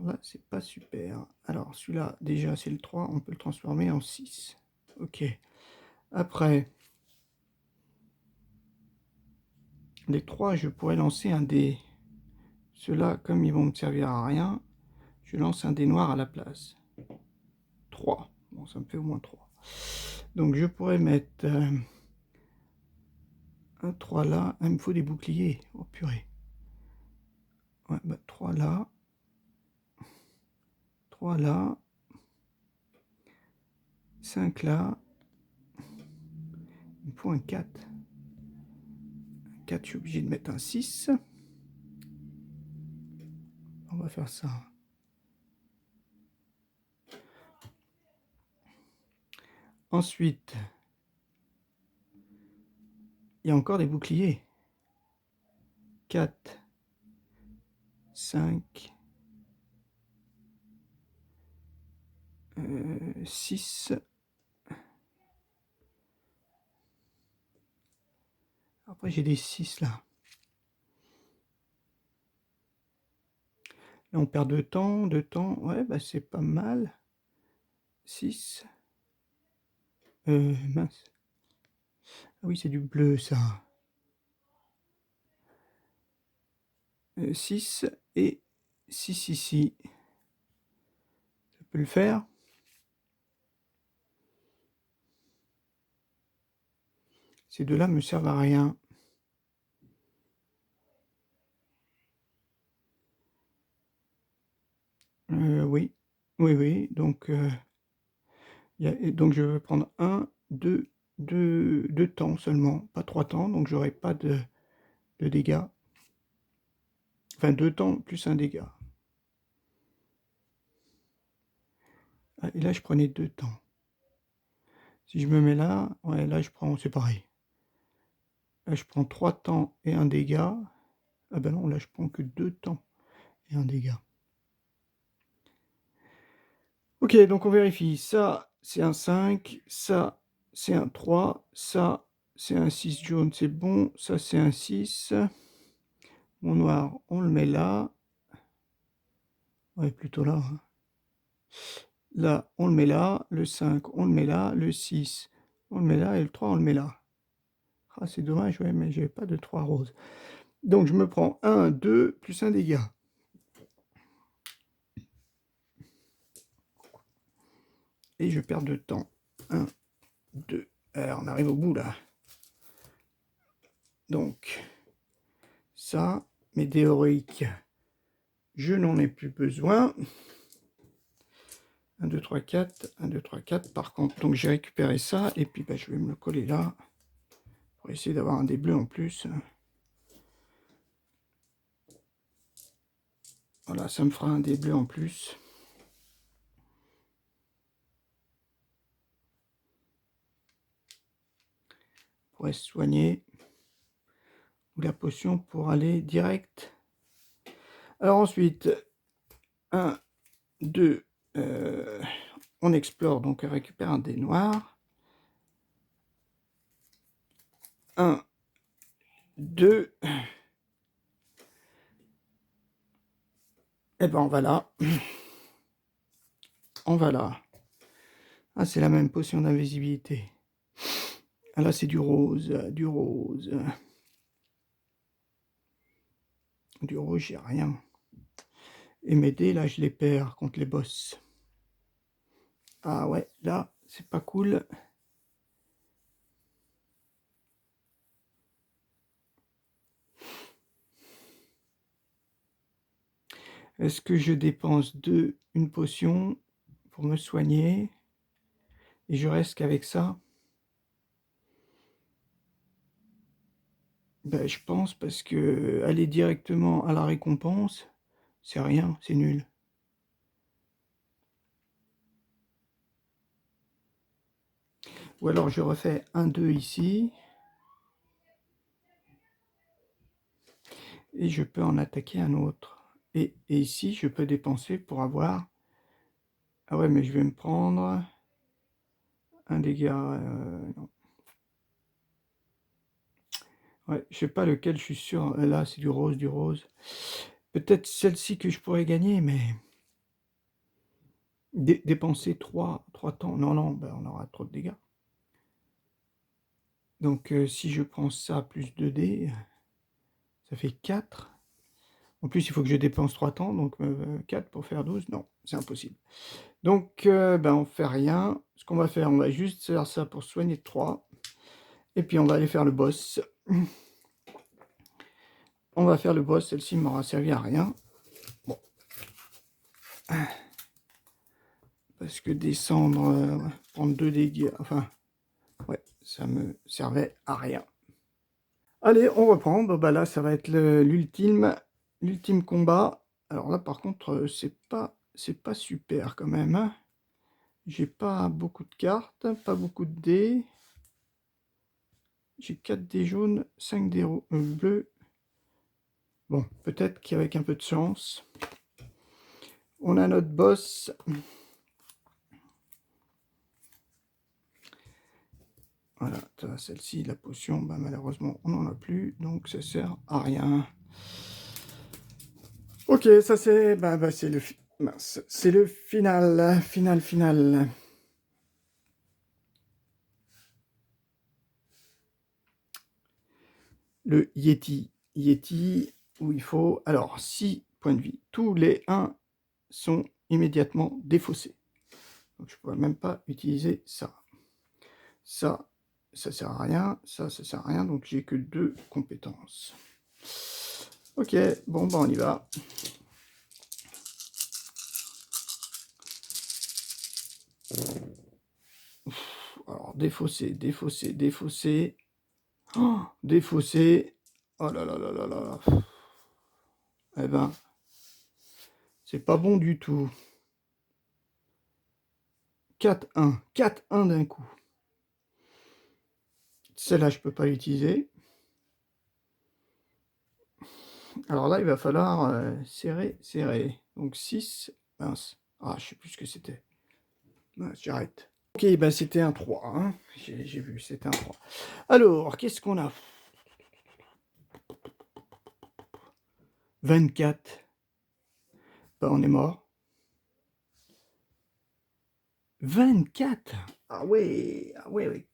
là, c'est pas super. Alors, celui-là, déjà, c'est le 3. On peut le transformer en 6. Ok. Après, les 3, je pourrais lancer un dé. Ceux-là, comme ils vont me servir à rien, je lance un dé noir à la place. 3. Bon, ça me fait au moins 3. Donc, je pourrais mettre un 3 là. Ah, il me faut des boucliers. Oh, purée. Ouais, bah 3 là. 3 là. 5 là. Il me faut un 4. Un 4, je suis obligé de mettre un 6. On va faire ça. Ensuite, il y a encore des boucliers. 4, 5, 6. Après, j'ai des 6 là. Là, on perd 2 temps, 2 temps. Ouais, bah c'est pas mal. 6. Mince. Ah oui, c'est du bleu, ça. 6 et 6 ici. Ça peut le faire. Ces deux-là me servent à rien. Oui. Oui, oui. Donc, donc je vais prendre 1, 2, 2 temps seulement, pas 3 temps. Donc, j'aurai pas de dégâts. Enfin, 2 temps plus un dégât. Ah, et là, je prenais 2 temps. Si je me mets là, ouais, là, je prends, c'est pareil. Là, je prends 3 temps et un dégât. Ah ben non, là, je prends que 2 temps et un dégât. Ok, donc on vérifie. Ça, c'est un 5. Ça, c'est un 3. Ça, c'est un 6 jaune, c'est bon. Ça, c'est un 6. Mon noir, on le met là. Ouais, plutôt là. Hein. Là, on le met là. Le 5, on le met là. Le 6, on le met là. Et le 3, on le met là. Ah, c'est dommage, ouais, mais j'ai pas de 3 roses. Donc, je me prends 1, 2, plus un dégât. Et je perds de temps. 1, 2. Alors, on arrive au bout, là. Donc, ça, mes dés héroïques, je n'en ai plus besoin. 1, 2, 3, 4. 1, 2, 3, 4. Par contre, donc j'ai récupéré ça. Et puis, bah, je vais me le coller là. Pour essayer d'avoir un des bleus en plus. Voilà, ça me fera un des bleus en plus. Pour se soigner. Ou la potion pour aller direct. Alors ensuite, 1, 2, on explore, donc on récupère un dé noir. 1, 2. Et ben on va là. On va là. Ah, c'est la même potion d'invisibilité. Ah là, c'est du rose, du rose. Du rose, j'ai rien. Et mes dés, là, je les perds contre les boss. Ah ouais, là, c'est pas cool. Est-ce que je dépense une potion pour me soigner et je reste qu'avec ça? Ben, je pense parce que aller directement à la récompense, c'est rien, c'est nul. Ou alors je refais un 2 ici. Et je peux en attaquer un autre. Et ici, je peux dépenser pour avoir... Ah ouais, mais je vais me prendre un dégât. Non. Ouais, je sais pas lequel, je suis sûr. Là, c'est du rose, du rose. Peut-être celle-ci que je pourrais gagner, mais... Dépenser 3 temps. Non, non, ben, on aura trop de dégâts. Donc, si je prends ça plus 2 dés, ça fait 4. En plus, il faut que je dépense 3 temps, donc 4 pour faire 12. Non, c'est impossible. Donc, ben, on fait rien. Ce qu'on va faire, on va juste faire ça pour soigner 3. Et puis, on va aller faire le boss. On va faire le boss, celle-ci m'aura servi à rien. Bon. Parce que descendre, prendre 2 dégâts, enfin, ouais, ça me servait à rien. Allez, on reprend. Bon, bah là, ça va être l'ultime combat. Alors là, par contre, c'est pas super quand même, hein. J'ai pas beaucoup de cartes, pas beaucoup de dés. J'ai 4 dés jaunes, 5 dés bleus. Bon, peut-être qu'avec un peu de chance. On a notre boss. Voilà, celle-ci, la potion, bah, malheureusement, on n'en a plus, donc ça sert à rien. Ok, ça c'est c'est le final. Le Yeti, où il faut, alors, 6 points de vie. Tous les 1 sont immédiatement défaussés. Donc je ne pourrais même pas utiliser ça. Ça sert à rien. Ça sert à rien. Donc j'ai que 2 compétences. Ok, bon, bah on y va. Alors, défaussé. Oh, défaussé. Oh là là là là là. Eh ben, c'est pas bon du tout. 4-1. 4-1 d'un coup. Celle-là, je peux pas l'utiliser. Alors là, il va falloir serrer. Donc 6. Mince. Ah, je sais plus ce que c'était. J'arrête. Ok, ben c'était un 3. Hein. J'ai vu, c'était un 3. Alors, qu'est-ce qu'on a? 24. Ben, on est mort. 24. Ah ouais,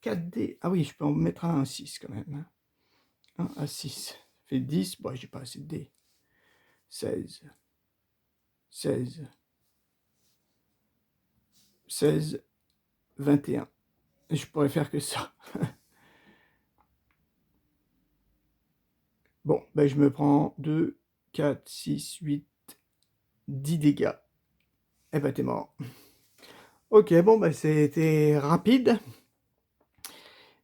4D. Ah oui, je peux en mettre un 6 quand même. Hein. 1 à 6. Ça fait 10. Bon, j'ai pas assez de dés. 16. 16. 16. 21. Et je pourrais faire que ça. Bon, ben je me prends 2, 4, 6, 8, 10 dégâts. Eh ben t'es mort. Ok, bon, ben c'était rapide.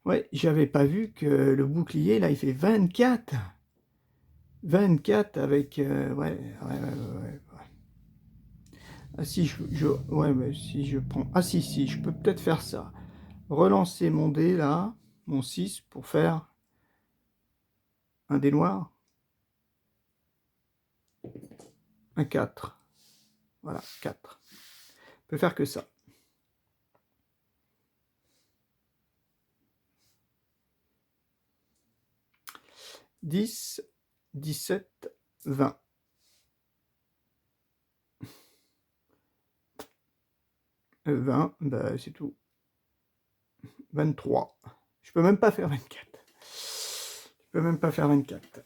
Ouais, j'avais pas vu que le bouclier, là, il fait 24. 24 avec... ouais. Ah si, ouais, mais si je prends... Ah si, je peux peut-être faire ça. Relancer mon dé, là, mon 6, pour faire un dé noir. Un 4. Voilà, 4. Je peux faire que ça. 10, 17, 20. 20, bah c'est tout. 23. Je peux même pas faire 24. Je peux même pas faire 24.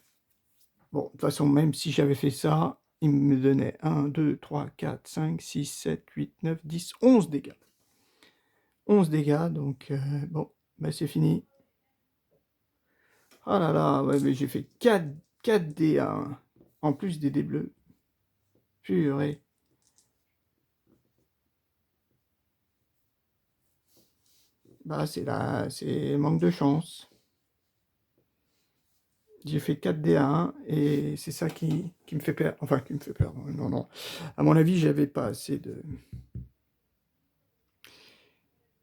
Bon, de toute façon, même si j'avais fait ça, il me donnait 1, 2, 3, 4, 5, 6, 7, 8, 9, 10, 11 dégâts. 11 dégâts, donc bon, bah c'est fini. Ah là là, ouais, mais j'ai fait 4 dés à 1, en plus des dés bleus. Purée. Bah c'est manque de chance. J'ai fait 4 dés à 1 et c'est ça qui me fait peur. Enfin, qui me fait peur. Non. À mon avis, j'avais pas assez de...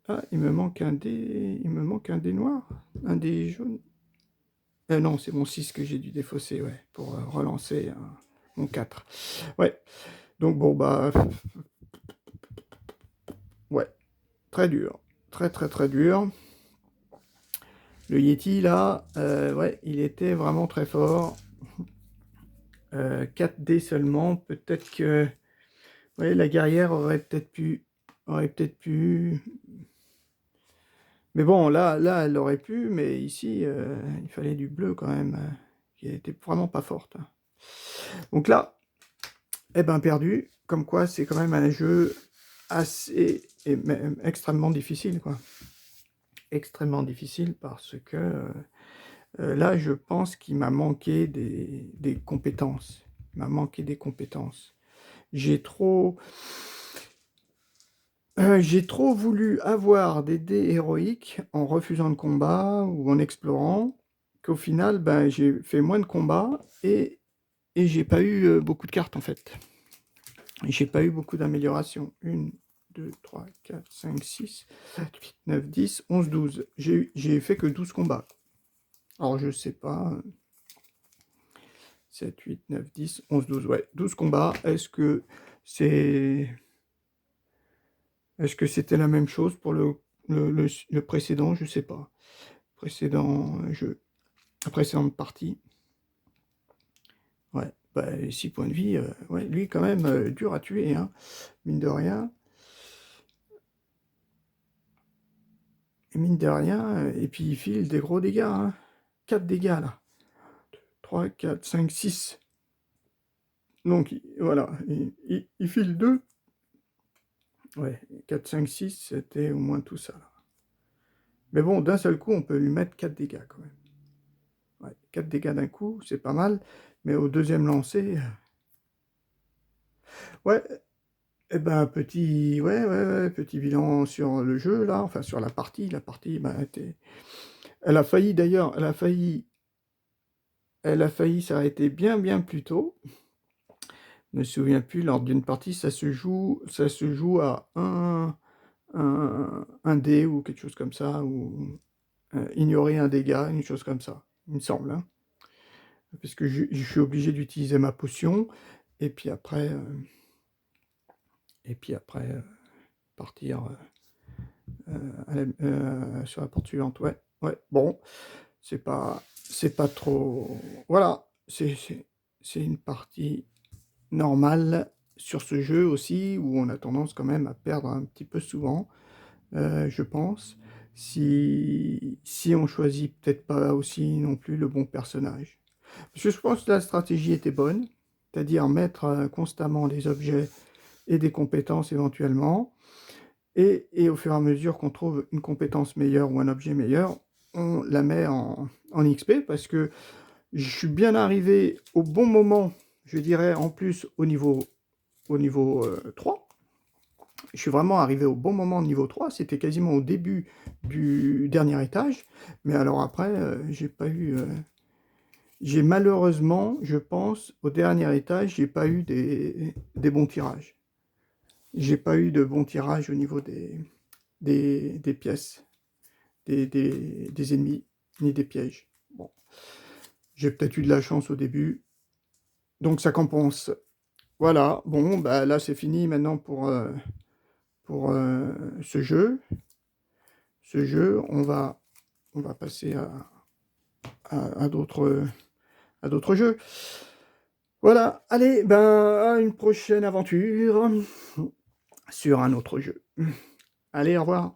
Ah, il me manque un dé... Il me manque un dé noir. Un dé jaune. Non, c'est mon 6 que j'ai dû défausser, ouais, pour relancer mon 4. Ouais. Donc bon, bah... Ouais. Très dur. Très dur. Le Yeti, là, ouais, il était vraiment très fort. 4 dés seulement. Peut-être que... Ouais, la guerrière aurait peut-être pu... Mais bon, là, elle aurait pu, mais ici, il fallait du bleu quand même, qui était vraiment pas forte. Donc là, eh ben perdu. Comme quoi, c'est quand même un jeu assez et même extrêmement difficile, quoi. Extrêmement difficile parce que Là, je pense qu'il m'a manqué des compétences. Il m'a manqué des compétences. J'ai trop, j'ai trop voulu avoir des dés héroïques en refusant le combat ou en explorant, qu'au final, ben, j'ai fait moins de combats et j'ai pas eu beaucoup de cartes en fait. J'ai pas eu beaucoup d'améliorations. 1, 2, 3, 4, 5, 6, 7, 8, 9, 10, 11, 12. J'ai fait que 12 combats. Alors je sais pas. 7, 8, 9, 10, 11, 12. Ouais, 12 combats. C'est... Est-ce que c'était la même chose pour le précédent? Je sais pas. Précédent jeu. La précédente partie. Ouais, bah, 6 points de vie. Ouais, lui, quand même, dur à tuer, hein, mine de rien. Et mine de rien, et puis il file des gros dégâts, hein. 4 dégâts, là. 3, 4, 5, 6. Donc, voilà, il file 2. Ouais, 4, 5, 6, c'était au moins tout ça, là. Mais bon, d'un seul coup, on peut lui mettre 4 dégâts, quand même. Ouais, 4 dégâts d'un coup, c'est pas mal. Mais au deuxième lancer... Ouais, eh ben, petit bilan sur le jeu, là. Enfin, sur la partie. La partie, ben, elle a failli, d'ailleurs, elle a failli s'arrêter bien, bien plus tôt. Je me souviens plus, lors d'une partie, ça se joue à un dé ou quelque chose comme ça, ou ignorer un dégât, une chose comme ça, il me semble, hein. Parce que je suis obligé d'utiliser ma potion, et puis après, partir sur la porte suivante. Ouais, ouais, bon, c'est pas trop... Voilà, c'est une partie normale sur ce jeu aussi, où on a tendance quand même à perdre un petit peu souvent, je pense, si on choisit peut-être pas aussi non plus le bon personnage. Parce que je pense que la stratégie était bonne, c'est-à-dire mettre constamment des objets et des compétences éventuellement, et au fur et à mesure qu'on trouve une compétence meilleure ou un objet meilleur, on la met en XP, parce que je suis bien arrivé au bon moment, je dirais en plus au niveau 3. Je suis vraiment arrivé au bon moment au niveau 3, c'était quasiment au début du dernier étage, mais alors après, j'ai pas eu... j'ai malheureusement, je pense, au dernier étage, j'ai pas eu des bons tirages. J'ai pas eu de bons tirages au niveau des pièces, des ennemis, ni des pièges. Bon, j'ai peut-être eu de la chance au début, donc ça compense. Voilà, bon, bah là c'est fini maintenant pour ce jeu. On va passer à d'autres jeux. Voilà, allez, ben, à une prochaine aventure sur un autre jeu. Allez, au revoir.